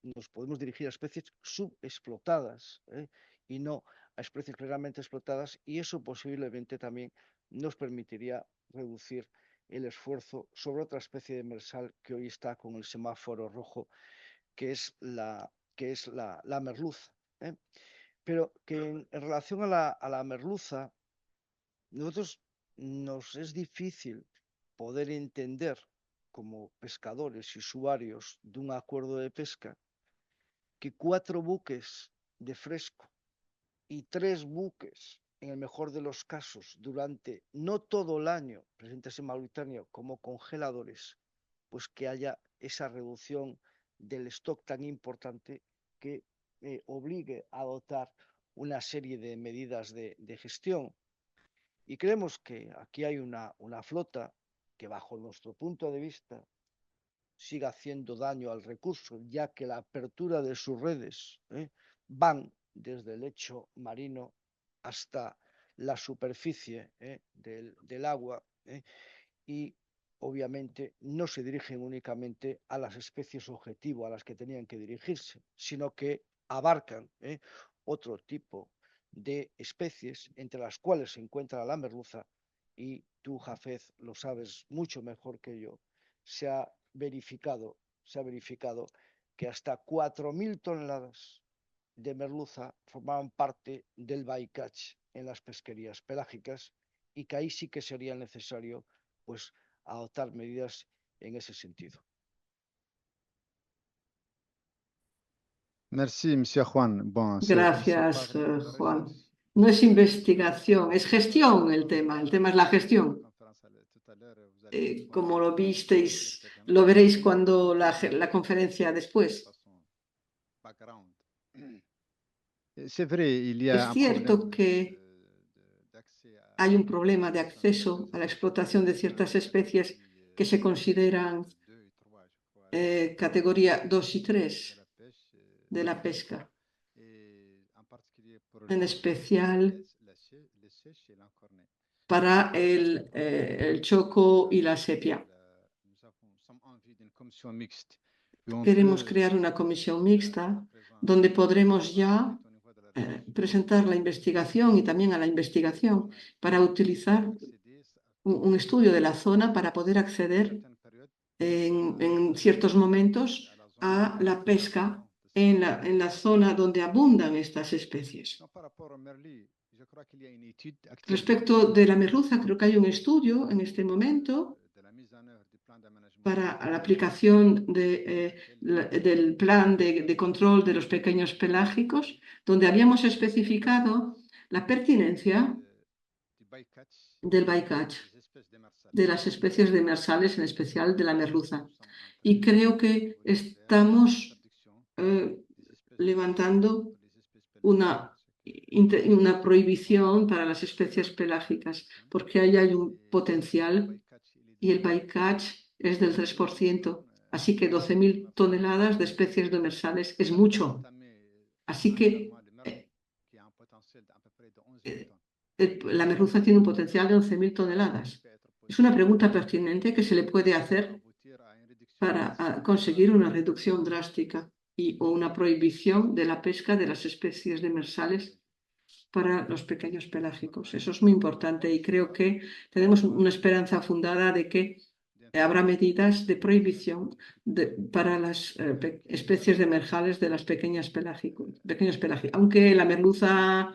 nos podemos dirigir a especies subexplotadas y no a especies claramente explotadas, y eso posiblemente también nos permitiría reducir el esfuerzo sobre otra especie de demersal que hoy está con el semáforo rojo, que es la merluza. Pero que en relación a la merluza, nosotros nos es difícil poder entender como pescadores y usuarios de un acuerdo de pesca que 4 buques de fresco y 3 buques, en el mejor de los casos, durante no todo el año presentes en Mauritania como congeladores, pues que haya esa reducción del stock tan importante que obligue a adoptar una serie de medidas de gestión. Y creemos que aquí hay una flota que, bajo nuestro punto de vista, siga haciendo daño al recurso, ya que la apertura de sus redes van desde el lecho marino hasta la superficie del agua, y obviamente no se dirigen únicamente a las especies objetivo a las que tenían que dirigirse, sino que abarcan otro tipo de especies, entre las cuales se encuentra la merluza, y tú, Jafez, lo sabes mucho mejor que yo. Se ha verificado que hasta 4.000 toneladas de merluza formaban parte del bycatch en las pesquerías pelágicas, y que ahí sí que sería necesario pues adoptar medidas en ese sentido. Merci, Monsieur Juan. Bon, Gracias, Juan. No es investigación, es gestión el tema. El tema es la gestión. Como lo visteis, lo veréis cuando la conferencia después. Es cierto que hay un problema de acceso a la explotación de ciertas especies que se consideran categoría 2 y 3 de la pesca, en especial para el choco y la sepia. Queremos crear una comisión mixta donde podremos ya presentar la investigación y también a la investigación para utilizar un estudio de la zona para poder acceder en ciertos momentos a la pesca en la zona donde abundan estas especies. Respecto de la merluza, creo que hay un estudio en este momento para la aplicación del plan de control de los pequeños pelágicos, donde habíamos especificado la pertinencia del bycatch, de las especies demersales, en especial de la merluza. Y creo que estamos levantando una una prohibición para las especies pelágicas, porque ahí hay un potencial y el bycatch es del 3%, así que 12.000 toneladas de especies demersales es mucho. Así que la merluza tiene un potencial de 11.000 toneladas. Es una pregunta pertinente que se le puede hacer para conseguir una reducción drástica o una prohibición de la pesca de las especies demersales para los pequeños pelágicos. Eso es muy importante y creo que tenemos una esperanza fundada de que habrá medidas de prohibición para las especies demersales de las pequeños pelágicos. Aunque la merluza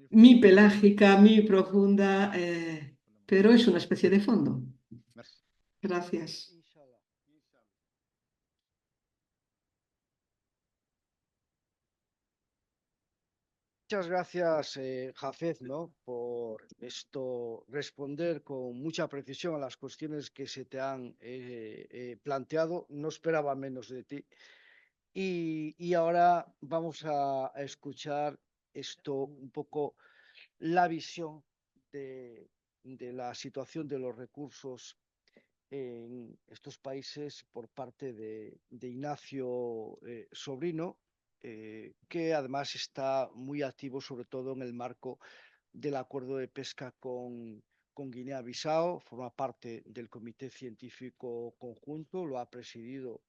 mi pelágica, mi profunda, pero es una especie de fondo. Gracias. Muchas gracias, Jafet, ¿no? Por responder con mucha precisión a las cuestiones que se te han planteado. No esperaba menos de ti. Y ahora vamos a escuchar un poco la visión de la situación de los recursos en estos países por parte de Ignacio Sobrino, que además está muy activo, sobre todo en el marco del acuerdo de pesca con Guinea-Bissau, forma parte del Comité Científico Conjunto, lo ha presidido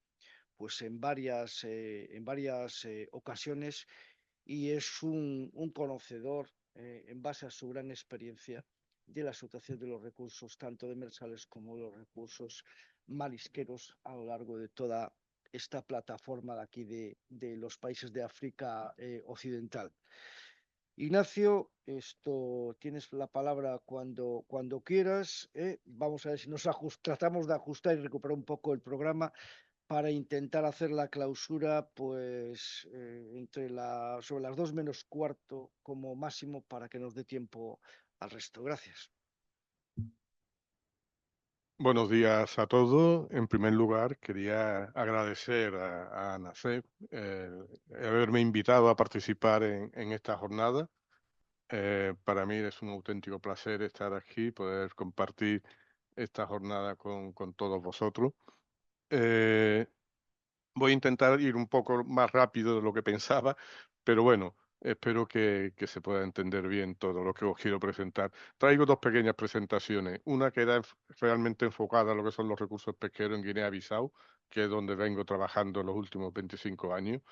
pues en varias ocasiones y es un conocedor, en base a su gran experiencia, de la situación de los recursos, tanto demersales como los recursos marisqueros a lo largo de toda esta plataforma de aquí de los países de África Occidental. Ignacio, tienes la palabra cuando quieras. Vamos a ver si tratamos de ajustar y recuperar un poco el programa para intentar hacer la clausura pues sobre las 2 menos cuarto como máximo para que nos dé tiempo al resto. Gracias. Buenos días a todos. En primer lugar, quería agradecer a NACEF haberme invitado a participar en esta jornada. Para mí es un auténtico placer estar aquí, poder compartir esta jornada con todos vosotros. Voy a intentar ir un poco más rápido de lo que pensaba, pero bueno, espero que se pueda entender bien todo lo que os quiero presentar. Traigo dos pequeñas presentaciones. Una que era realmente enfocada a lo que son los recursos pesqueros en Guinea-Bissau, que es donde vengo trabajando en los últimos 25 años.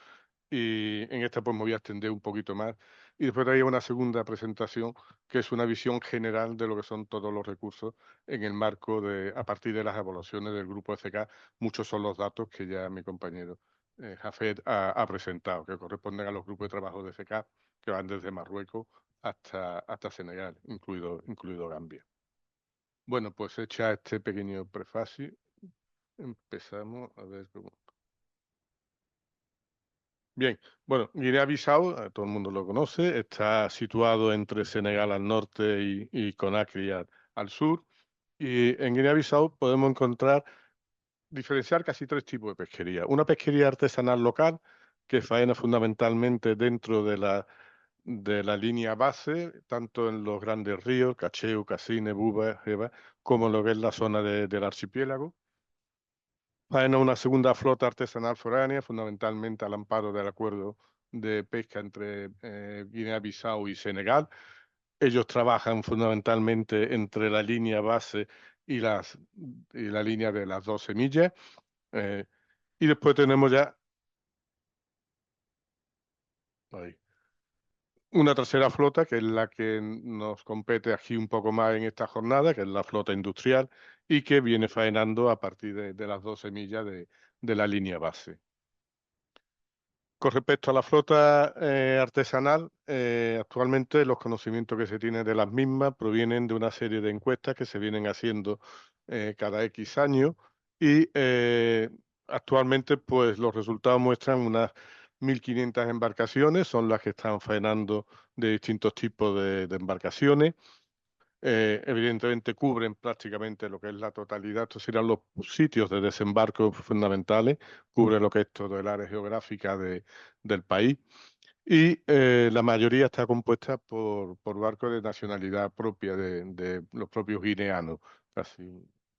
Y en esta pues me voy a extender un poquito más. Y después traigo una segunda presentación, que es una visión general de lo que son todos los recursos en el marco a partir de las evaluaciones del grupo FK. Muchos son los datos que ya mi compañero Jafet ha presentado, que corresponden a los grupos de trabajo de FK, que van desde Marruecos hasta Senegal, incluido Gambia. Bueno, pues hecha este pequeño prefacio, empezamos a ver cómo... Bien, bueno, Guinea-Bissau, todo el mundo lo conoce, está situado entre Senegal al norte y Conakry al sur. Y en Guinea-Bissau podemos diferenciar casi tres tipos de pesquería. Una pesquería artesanal local, que faena fundamentalmente dentro de la línea base, tanto en los grandes ríos, Cacheu, Casine, Buba, Jeba, como en lo que es la zona del archipiélago. Faena una segunda flota artesanal foránea, fundamentalmente al amparo del acuerdo de pesca entre Guinea-Bissau y Senegal. Ellos trabajan fundamentalmente entre la línea base y la línea de las 12 millas. Y después tenemos ya una tercera flota, que es la que nos compete aquí un poco más en esta jornada, que es la flota industrial, y que viene faenando a partir de las 12 millas de la línea base. Con respecto a la flota artesanal, actualmente los conocimientos que se tienen de las mismas provienen de una serie de encuestas que se vienen haciendo cada X años y actualmente pues los resultados muestran unas 1.500 embarcaciones, son las que están faenando de distintos tipos de embarcaciones. Evidentemente cubren prácticamente lo que es la totalidad, estos serán los sitios de desembarco fundamentales, cubre lo que es todo el área geográfica del país. Y la mayoría está compuesta por barcos de nacionalidad propia de los propios guineanos. Casi,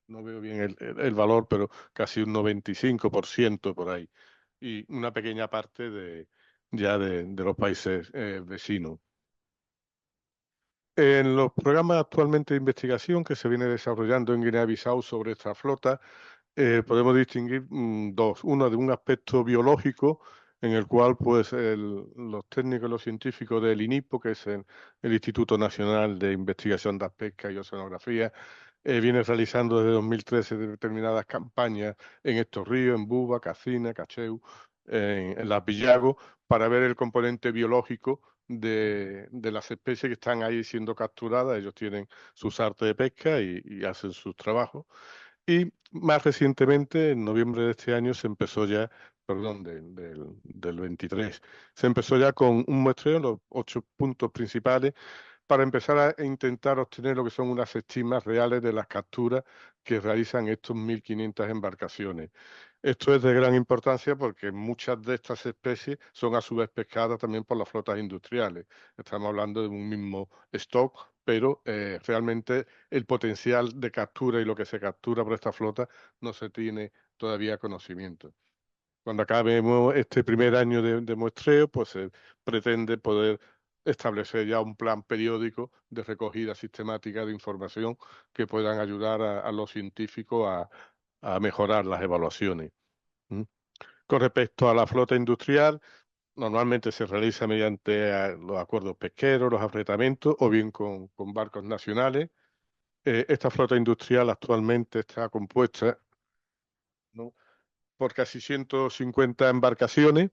no veo bien el valor, pero casi un 95% por ahí. Y una pequeña parte ya de los países vecinos. En los programas actualmente de investigación que se viene desarrollando en Guinea-Bissau sobre esta flota, podemos distinguir dos. Uno de un aspecto biológico, en el cual pues, los técnicos y los científicos del INIPO, que es el Instituto Nacional de Investigación de la Pesca y Oceanografía, viene realizando desde 2013 determinadas campañas en estos ríos, en Buba, Cacina, Cacheu, en Las Villagos, para ver el componente biológico de las especies que están ahí siendo capturadas. Ellos tienen sus artes de pesca y hacen sus trabajos. Y más recientemente, en noviembre de este año, se empezó ya, perdón, del 23, se empezó ya con un muestreo, los 8 puntos principales, para empezar a intentar obtener lo que son unas estimas reales de las capturas que realizan estos 1.500 embarcaciones. Esto es de gran importancia porque muchas de estas especies son a su vez pescadas también por las flotas industriales. Estamos hablando de un mismo stock, pero realmente el potencial de captura y lo que se captura por esta flota no se tiene todavía conocimiento. Cuando acabemos este primer año de muestreo, pues se pretende poder establecer ya un plan periódico de recogida sistemática de información que puedan ayudar a los científicos a mejorar las evaluaciones. Con respecto a la flota industrial, normalmente se realiza mediante los acuerdos pesqueros, los afretamientos o bien con barcos nacionales. Esta flota industrial actualmente está compuesta, ¿no?, por casi 150 embarcaciones,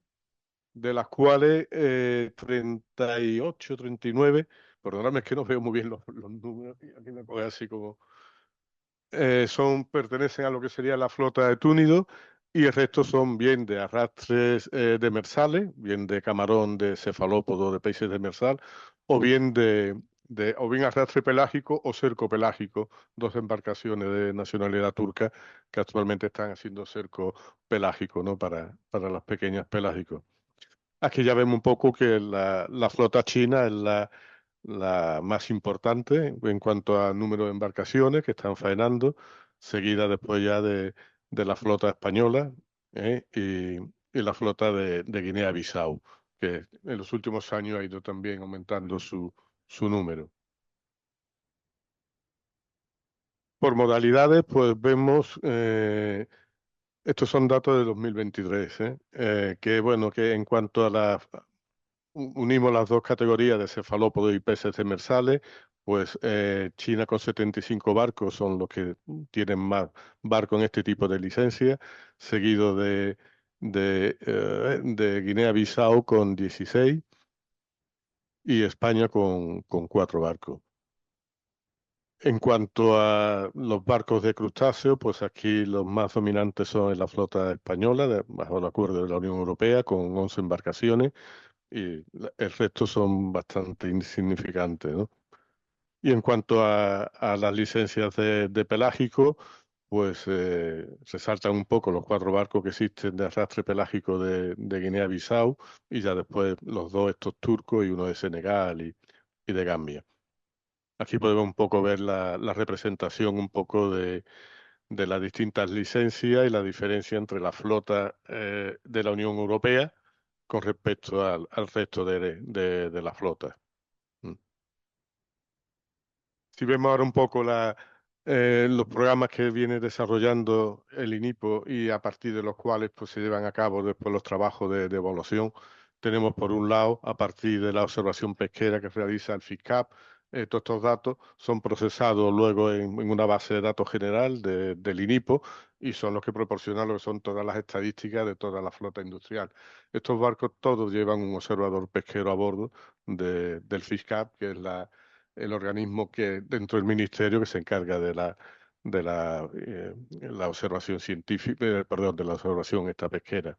de las cuales 38, 39, perdóname, es que no veo muy bien los números, aquí me coge así como... pertenecen a lo que sería la flota de túnidos, y el resto son bien de arrastres demersales, bien de camarón, de cefalópodo, de peces demersal, o bien o bien arrastre pelágico o cerco pelágico, dos embarcaciones de nacionalidad turca que actualmente están haciendo cerco pelágico, ¿no?, para las pequeñas pelágicos. Aquí ya vemos un poco que la flota china es la más importante en cuanto a número de embarcaciones que están faenando, seguida después ya de la flota española, y la flota de Guinea-Bissau, que en los últimos años ha ido también aumentando su número. Por modalidades, pues vemos, estos son datos de 2023, que bueno, que en cuanto a unimos las dos categorías de cefalópodos y peces demersales, pues China con 75 barcos son los que tienen más barcos en este tipo de licencia, seguido de Guinea-Bissau con 16 y España con 4 barcos. En cuanto a los barcos de crustáceos, pues aquí los más dominantes son en la flota española, bajo el acuerdo de la Unión Europea, con 11 embarcaciones, y el resto son bastante insignificantes, ¿no? Y en cuanto a las licencias de pelágico, pues resaltan un poco los 4 barcos que existen de arrastre pelágico de Guinea-Bissau, y ya después los 2 estos turcos y uno de Senegal y de Gambia. Aquí podemos un poco ver la representación un poco de las distintas licencias y la diferencia entre la flota de la Unión Europea con respecto al resto de la flota. Si vemos ahora un poco los programas que viene desarrollando el INIPO y a partir de los cuales pues, se llevan a cabo después los trabajos de evaluación, tenemos por un lado, a partir de la observación pesquera que realiza el FISCAP, todos estos datos son procesados luego en una base de datos general del INIPO, y son los que proporcionan lo que son todas las estadísticas de toda la flota industrial. Estos barcos todos llevan un observador pesquero a bordo del FISCAP, que es el organismo que dentro del ministerio que se encarga de la observación científica, perdón, de la observación esta pesquera.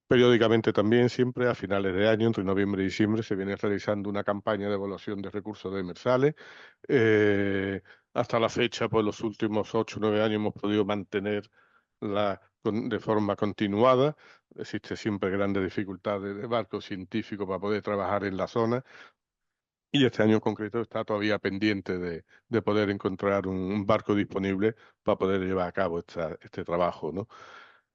Periódicamente también, siempre a finales de año, entre noviembre y diciembre, se viene realizando una campaña de evaluación de recursos demersales. Hasta la fecha, pues los últimos 8 o 9 años hemos podido mantener de forma continuada. existe siempre grandes dificultades de barcos científicos para poder trabajar en la zona. Y este año en concreto está todavía pendiente de poder encontrar un barco disponible para poder llevar a cabo este trabajo, ¿no?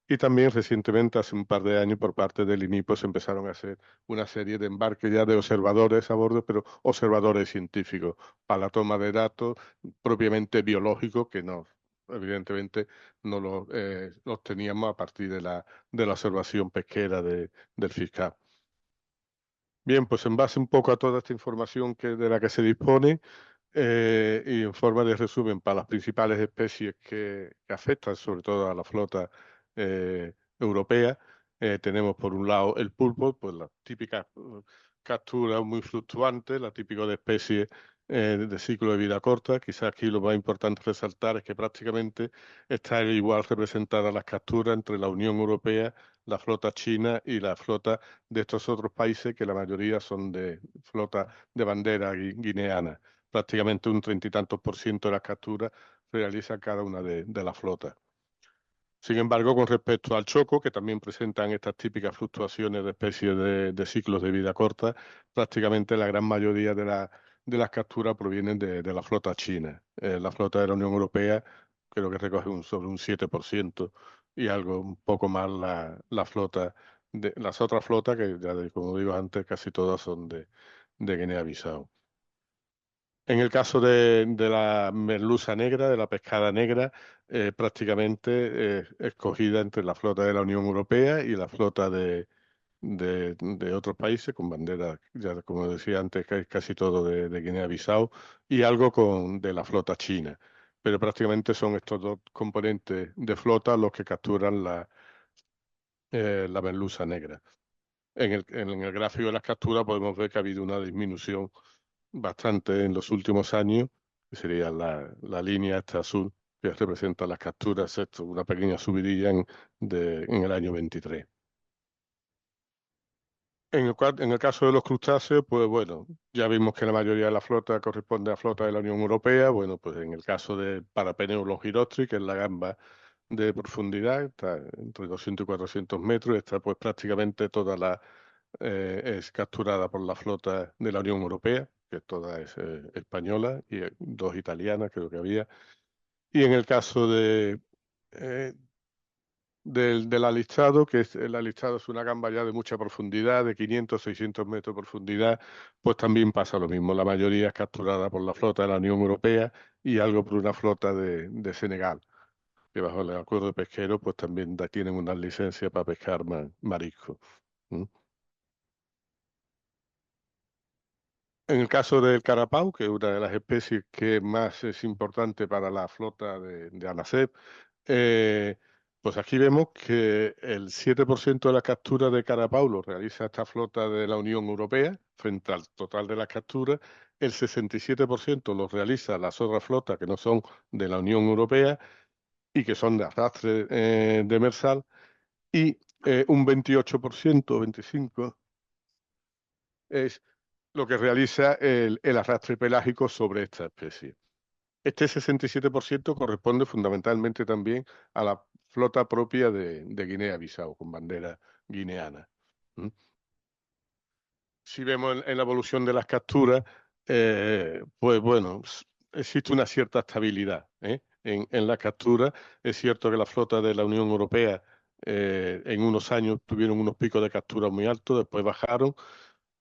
Y también recientemente, hace un par de años, por parte del INIPO se empezaron a hacer una serie de embarques ya de observadores a bordo, pero observadores científicos, para la toma de datos propiamente biológicos, que no, evidentemente no los teníamos a partir de la observación pesquera del FISCAP. Bien, pues en base un poco a toda esta información de la que se dispone, y en forma de resumen para las principales especies que afectan sobre todo a la flota europea, tenemos por un lado el pulpo, pues la típica captura muy fluctuante, la típica de especie de ciclo de vida corta. Quizás aquí lo más importante resaltar es que prácticamente está igual representada las capturas entre la Unión Europea, la flota china y la flota de estos otros países, que la mayoría son de flota de bandera guineana. Prácticamente un 30 y tantos % de las capturas realiza cada una de las flotas. Sin embargo, con respecto al choco, que también presentan estas típicas fluctuaciones de especies de ciclos de vida corta, prácticamente la gran mayoría de las capturas provienen de la flota china. La flota de la Unión Europea creo que recoge sobre un 7% y algo un poco más la flota de las otras flotas, que ya como digo antes, casi todas son de Guinea-Bissau. En el caso de la merluza negra, de la pescada negra, prácticamente escogida entre la flota de la Unión Europea y la flota de otros países con bandera, ya como decía antes, casi todo de Guinea-Bissau y algo de la flota china. Pero prácticamente son estos dos componentes de flota los que capturan la merluza negra. En el gráfico de las capturas podemos ver que ha habido una disminución bastante en los últimos años, que sería la línea esta azul, que representa las capturas, esto, una pequeña subidilla en el año 23. En el caso de los crustáceos, pues bueno, ya vimos que la mayoría de la flota corresponde a la flota de la Unión Europea. Bueno, pues en el caso de Parapeneo longirostris, que es la gamba de profundidad, está entre 200 y 400 metros, está pues prácticamente toda es capturada por la flota de la Unión Europea, que toda es española, y dos italianas creo que había. Y en el caso del alistado, que el alistado es una gamba ya de mucha profundidad, de 500, 600 metros de profundidad, pues también pasa lo mismo. La mayoría es capturada por la flota de la Unión Europea y algo por una flota de Senegal, que bajo el acuerdo pesquero pues también tienen una licencia para pescar marisco. En el caso del carapau, que es una de las especies que más es importante para la flota de ANACEP, pues aquí vemos que el 7% de las capturas de carapau lo realiza esta flota de la Unión Europea, frente al total de las capturas. El 67% lo realiza las otras flotas que no son de la Unión Europea y que son de arrastre demersal, y un 28%, 25%, es lo que realiza el arrastre pelágico sobre esta especie. Este 67% corresponde fundamentalmente también a la flota propia de Guinea-Bissau, con bandera guineana. Si vemos en la evolución de las capturas, pues bueno, existe una cierta estabilidad en la captura. Es cierto que la flota de la Unión Europea en unos años tuvieron unos picos de captura muy altos, después bajaron,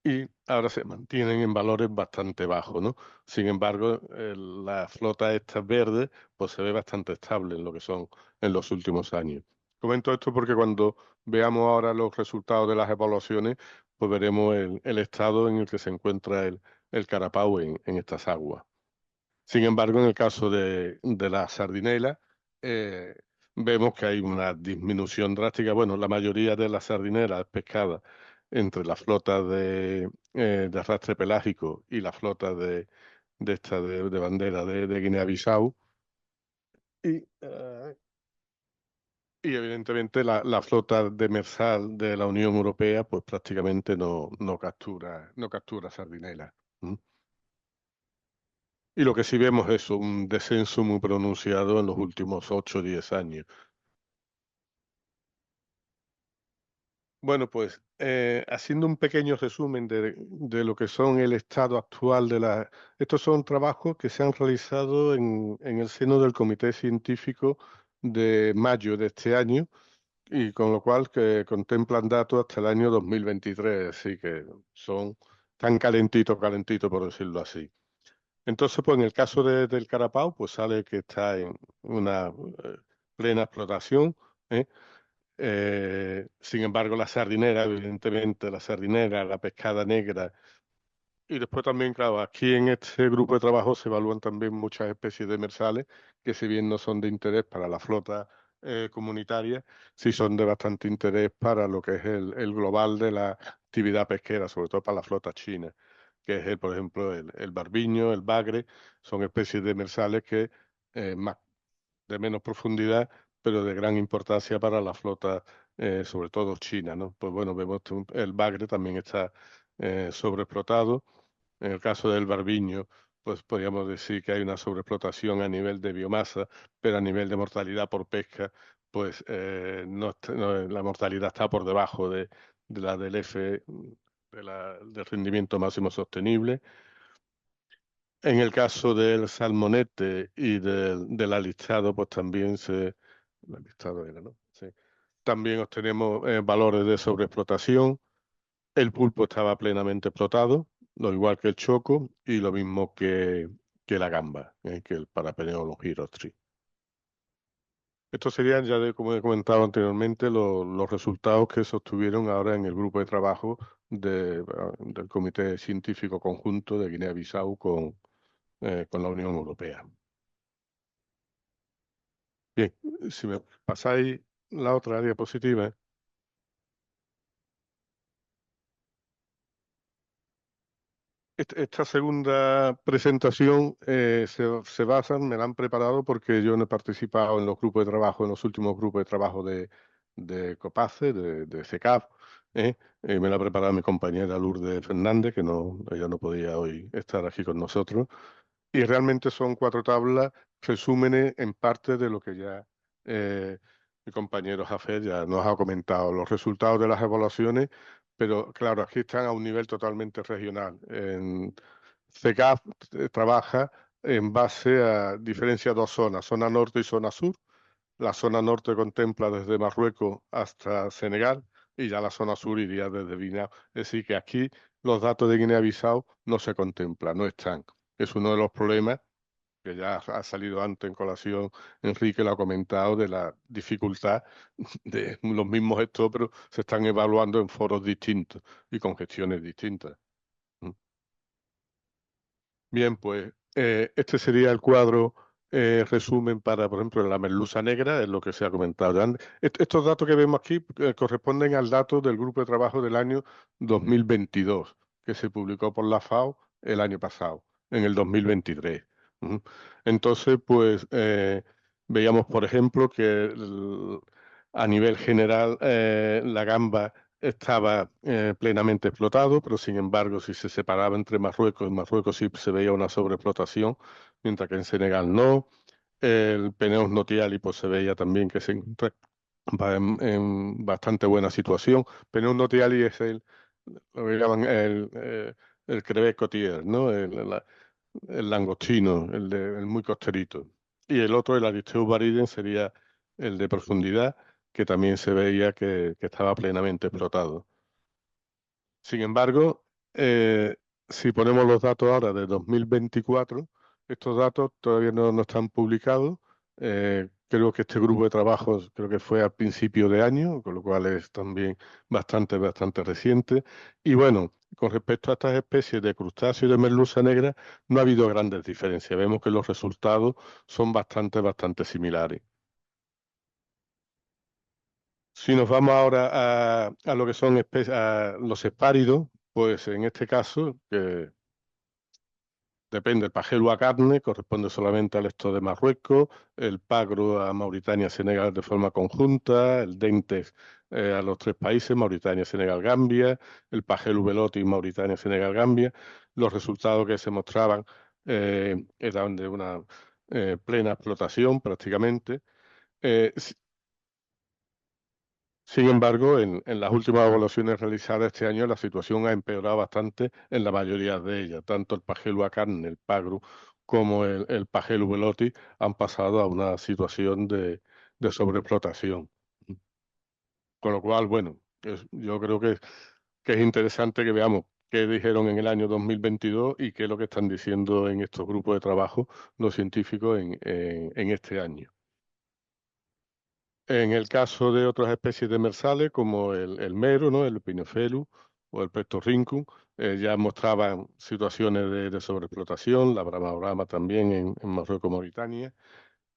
y ahora se mantienen en valores bastante bajos, ¿no? Sin embargo, la flota esta verde pues se ve bastante estable en lo que son en los últimos años. Comento esto porque cuando veamos ahora los resultados de las evaluaciones, pues veremos el estado en el que se encuentra el carapau en estas aguas. Sin embargo, en el caso de la sardinela, vemos que hay una disminución drástica. Bueno, la mayoría de las sardinelas pescadas entre la flota de arrastre pelágico y la flota de bandera de Guinea-Bissau. Y evidentemente la flota demersal de la Unión Europea pues prácticamente no captura sardinela. Y lo que sí vemos es un descenso muy pronunciado en los últimos 8 o 10 años. Bueno, pues haciendo un pequeño resumen de lo que son el estado actual de la... Estos son trabajos que se han realizado en el seno del Comité Científico de mayo de este año, y con lo cual que contemplan datos hasta el año 2023, así que son tan calentito, por decirlo así. Entonces, pues en el caso del carapau, pues sale que está en una plena explotación, ¿eh? Sin embargo, la sardinera, evidentemente, la pescada negra, y después también, claro, aquí en este grupo de trabajo se evalúan también muchas especies de demersales que, si bien no son de interés para la flota comunitaria, sí son de bastante interés para lo que es el global de la actividad pesquera, sobre todo para la flota china, que es, por ejemplo, el barbiño, el bagre, son especies de demersales que más de menos profundidad, pero de gran importancia para la flota, sobre todo china, ¿no? Pues bueno, vemos que el bagre también está sobreexplotado. En el caso del barbiño, pues podríamos decir que hay una sobreexplotación a nivel de biomasa, pero a nivel de mortalidad por pesca, pues la mortalidad está por debajo de la del F, del rendimiento máximo sostenible. En el caso del salmonete y del alistado, pues también el alistado era, ¿no? Sí. También obtenemos valores de sobreexplotación. El pulpo estaba plenamente explotado, lo igual que el choco y lo mismo que la gamba, que el Parapeneolon hirostri. Estos serían, como he comentado anteriormente, los resultados que se obtuvieron ahora en el grupo de trabajo del Comité Científico Conjunto de Guinea-Bissau con la Unión Europea. Bien, si me pasáis la otra diapositiva. Esta segunda presentación se basa, me la han preparado porque yo no he participado en los grupos de trabajo, en los últimos grupos de trabajo de COPACE, de CECAF, me la ha preparado mi compañera Lourdes Fernández, que ella no podía hoy estar aquí con nosotros. Y realmente son 4 tablas, resúmenes en parte de lo que ya mi compañero Jafet ya nos ha comentado, los resultados de las evaluaciones, pero claro, aquí están a un nivel totalmente regional. En CECAF trabaja en base a diferencia 2 zonas, zona norte y zona sur. La zona norte contempla desde Marruecos hasta Senegal y ya la zona sur iría desde Guinea. Es decir, que aquí los datos de Guinea-Bissau no se contemplan, no están. Es uno de los problemas que ya ha salido antes en colación, Enrique lo ha comentado, de la dificultad de los mismos estos, pero se están evaluando en foros distintos y con gestiones distintas. Bien, pues este sería el cuadro resumen para, por ejemplo, la merluza negra, es lo que se ha comentado ya antes. Estos datos que vemos aquí corresponden al dato del grupo de trabajo del año 2022, que se publicó por la FAO el año pasado, en el 2023. Entonces, pues veíamos, por ejemplo, que a nivel general la gamba estaba plenamente explotado, pero sin embargo, si se separaba entre Marruecos, en Marruecos sí se veía una sobreexplotación, mientras que en Senegal no. El Peneus notiali pues se veía también que se encontraba en bastante buena situación. Peneus notiali es lo que llaman el crevet cotier, ¿no? El langostino, el muy costerito. Y el otro, el Aristeus bariden, sería el de profundidad, que también se veía que estaba plenamente explotado. Sin embargo, si ponemos los datos ahora de 2024, estos datos todavía no están publicados. Creo que este grupo de trabajo creo que fue al principio de año, con lo cual es también bastante reciente. Y bueno, con respecto a estas especies de crustáceos y de merluza negra, no ha habido grandes diferencias. Vemos que los resultados son bastante similares. Si nos vamos ahora a lo que son los espáridos, pues en este caso, que depende, el pajelu a carne corresponde solamente al esto de Marruecos, el pagro a Mauritania, Senegal de forma conjunta, el dentes a los 3 países, Mauritania, Senegal, Gambia, el pajelu veloti, Mauritania, Senegal, Gambia. Los resultados que se mostraban eran de una plena explotación prácticamente. Sin embargo, en las últimas evaluaciones realizadas este año, la situación ha empeorado bastante en la mayoría de ellas. Tanto el Pagelo Acarne, el Pagru, como el Pagelo Velotti han pasado a una situación de sobreexplotación. Con lo cual, bueno, yo creo que es interesante que veamos qué dijeron en el año 2022 y qué es lo que están diciendo en estos grupos de trabajo los científicos en este año. En el caso de otras especies de demersales, como el mero, ¿no?, el Pinophelus o el Plectorhynchus, ya mostraban situaciones de sobreexplotación, la Brahmabrahma también en Marruecos, Mauritania,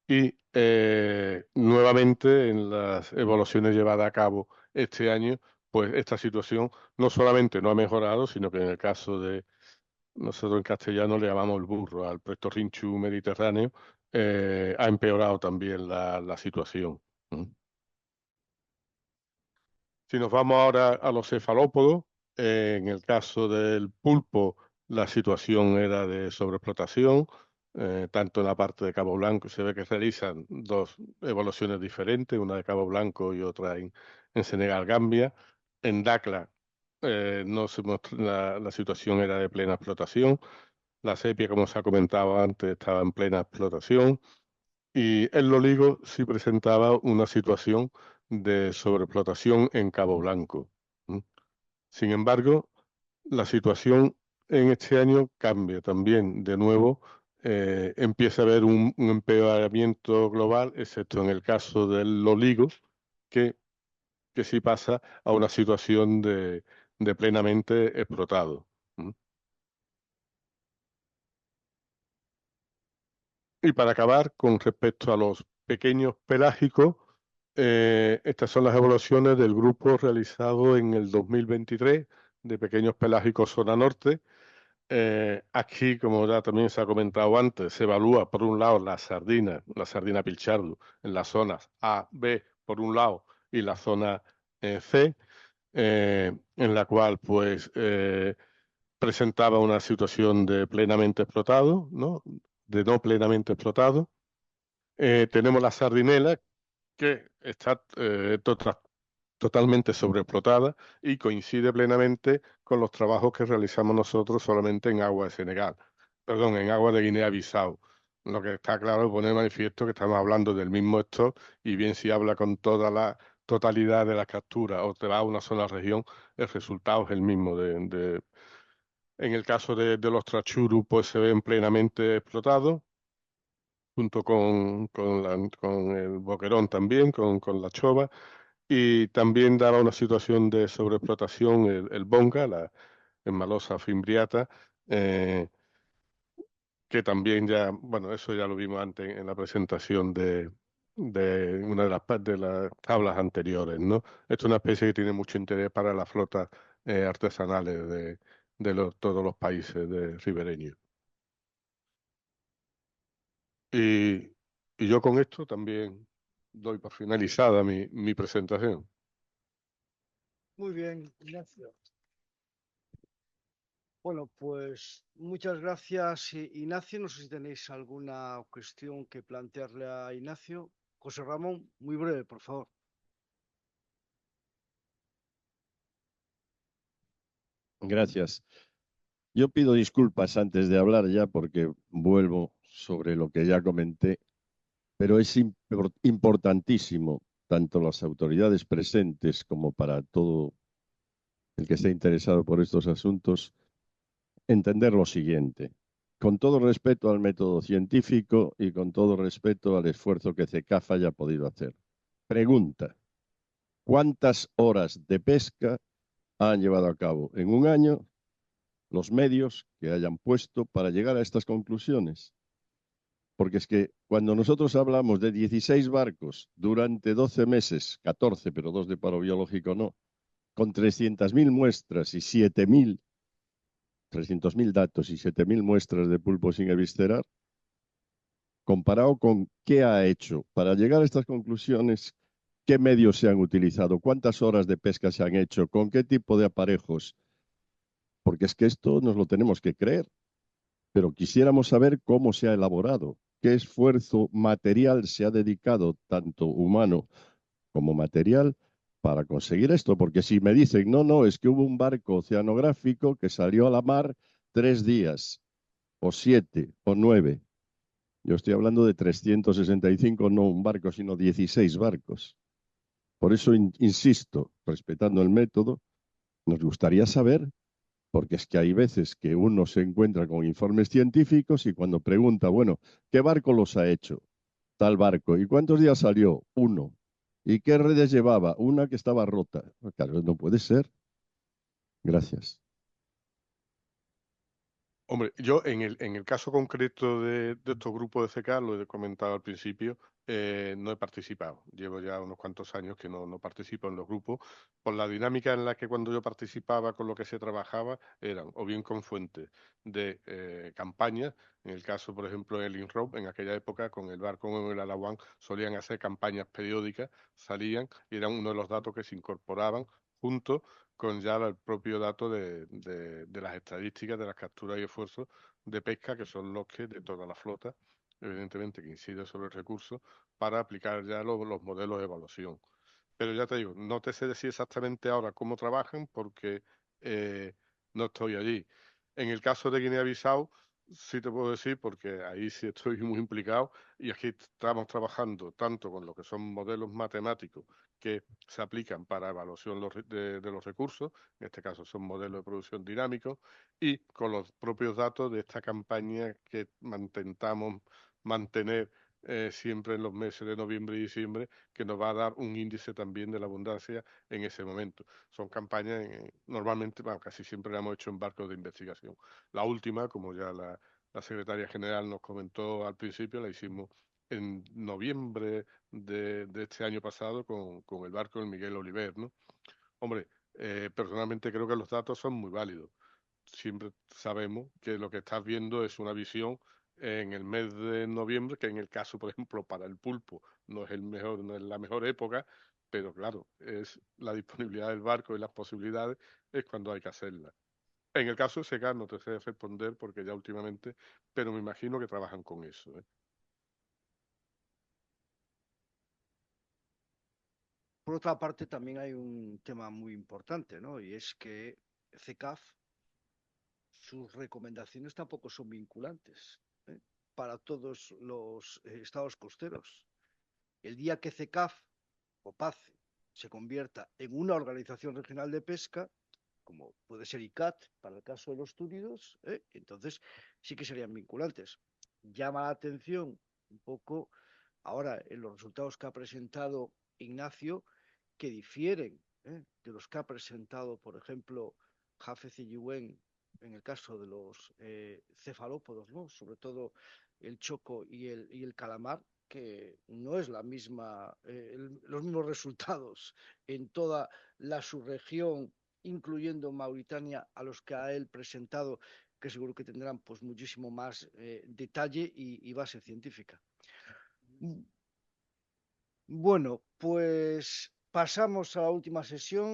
y nuevamente en las evaluaciones llevadas a cabo este año, pues esta situación no solamente no ha mejorado, sino que en el caso de, nosotros en castellano le llamamos el burro, al Plectorhynchus mediterráneo, ha empeorado también la situación. Si nos vamos ahora a los cefalópodos, en el caso del pulpo, la situación era de sobreexplotación, tanto en la parte de Cabo Blanco, se ve que realizan dos evaluaciones diferentes, una de Cabo Blanco y otra en Senegal, Gambia. En Dakla no se la situación era de plena explotación. La sepia, como se ha comentado antes, estaba en plena explotación. Y el loligo sí presentaba una situación de sobreexplotación en Cabo Blanco. Sin embargo, la situación en este año cambia también. De nuevo, empieza a haber un empeoramiento global, excepto en el caso del loligo, que sí pasa a una situación de plenamente explotado. Y para acabar, con respecto a los pequeños pelágicos, estas son las evaluaciones del grupo realizado en el 2023 de pequeños pelágicos zona norte. Aquí, como ya también se ha comentado antes, se evalúa por un lado la sardina pilchardo en las zonas A, B por un lado y la zona C, en la cual pues presentaba una situación de plenamente explotado, ¿no?, de no plenamente explotado. Tenemos la sardinela, que está totalmente sobreexplotada y coincide plenamente con los trabajos que realizamos nosotros solamente en agua de Senegal, perdón, en agua de Guinea-Bissau. Lo que está claro es poner manifiesto que estamos hablando del mismo stock, y bien si habla con toda la totalidad de la captura o te va a una sola región, el resultado es el mismo. En el caso de los trachuru, pues se ven plenamente explotados, junto con el boquerón también, con la chova, y también daba una situación de sobreexplotación el bonga, la Malosa fimbriata, que también ya, bueno, eso ya lo vimos antes en la presentación de una de las tablas anteriores, ¿no? Esto es una especie que tiene mucho interés para las flotas artesanales de todos los países ribereños. Y yo con esto también doy por finalizada mi presentación. Muy bien, Ignacio. Bueno, pues muchas gracias, Ignacio. No sé si tenéis alguna cuestión que plantearle a Ignacio. José Ramón, muy breve, por favor. Gracias. Yo pido disculpas antes de hablar ya porque vuelvo sobre lo que ya comenté, pero es importantísimo, tanto las autoridades presentes como para todo el que esté interesado por estos asuntos, entender lo siguiente. Con todo respeto al método científico y con todo respeto al esfuerzo que CECAF haya podido hacer. Pregunta: ¿cuántas horas de pesca han llevado a cabo en un año los medios que hayan puesto para llegar a estas conclusiones? Porque es que cuando nosotros hablamos de 16 barcos durante 12 meses, 14, pero 2 de paro biológico no, con 300.000 muestras y 300.000 datos y 7.000 muestras de pulpo sin eviscerar, comparado con qué ha hecho para llegar a estas conclusiones, qué medios se han utilizado, cuántas horas de pesca se han hecho, con qué tipo de aparejos, porque es que esto nos lo tenemos que creer, pero quisiéramos saber cómo se ha elaborado, qué esfuerzo material se ha dedicado, tanto humano como material, para conseguir esto, porque si me dicen, no, es que hubo un barco oceanográfico que salió a la mar 3 días, o 7, o 9. Yo estoy hablando de 365, no un barco, sino 16 barcos. Por eso insisto, respetando el método, nos gustaría saber, porque es que hay veces que uno se encuentra con informes científicos y cuando pregunta, bueno, ¿qué barco los ha hecho? Tal barco. ¿Y cuántos días salió? 1. ¿Y qué redes llevaba? Una que estaba rota. Claro, no puede ser. Gracias. Hombre, yo en el caso concreto de estos grupos de CK, lo he comentado al principio, no he participado. Llevo ya unos cuantos años que no participo en los grupos, por la dinámica en la que cuando yo participaba con lo que se trabajaba, eran o bien con fuentes de campañas, en el caso, por ejemplo, el INROP, en aquella época, con el barco en el Alajuan, solían hacer campañas periódicas, salían y eran uno de los datos que se incorporaban juntos con ya el propio dato de las estadísticas de las capturas y esfuerzos de pesca, que son los que de toda la flota, evidentemente, que incide sobre el recurso, para aplicar ya los modelos de evaluación. Pero ya te digo, no te sé decir exactamente ahora cómo trabajan porque no estoy allí. En el caso de Guinea-Bissau, sí te puedo decir, porque ahí sí estoy muy implicado, y aquí estamos trabajando tanto con lo que son modelos matemáticos que se aplican para evaluación de los recursos, en este caso son modelos de producción dinámicos, y con los propios datos de esta campaña que intentamos mantener siempre en los meses de noviembre y diciembre, que nos va a dar un índice también de la abundancia en ese momento. Son campañas, normalmente, bueno, casi siempre las hemos hecho en barcos de investigación. La última, como ya la secretaria general nos comentó al principio, la hicimos en noviembre de este año pasado con el barco del Miguel Oliver, ¿no? Hombre, personalmente creo que los datos son muy válidos. Siempre sabemos que lo que estás viendo es una visión en el mes de noviembre, que en el caso, por ejemplo, para el pulpo no es la mejor época, pero claro, es la disponibilidad del barco y las posibilidades es cuando hay que hacerla. En el caso de SECA no te sé responder porque ya últimamente, pero me imagino que trabajan con eso, ¿eh? Por otra parte, también hay un tema muy importante, ¿no? Y es que CECAF, sus recomendaciones tampoco son vinculantes, ¿eh? Para todos los estados costeros. El día que CECAF o PACE se convierta en una organización regional de pesca, como puede ser ICAT para el caso de los túnidos, entonces sí que serían vinculantes. Llama la atención un poco ahora en los resultados que ha presentado Ignacio, que difieren de los que ha presentado, por ejemplo, Jafez y Yuen en el caso de los cefalópodos, ¿no? Sobre todo el choco y el calamar, que no es la misma, los mismos resultados en toda la subregión, incluyendo Mauritania, a los que ha él presentado, que seguro que tendrán pues muchísimo más detalle y base científica. Bueno, pues pasamos a la última sesión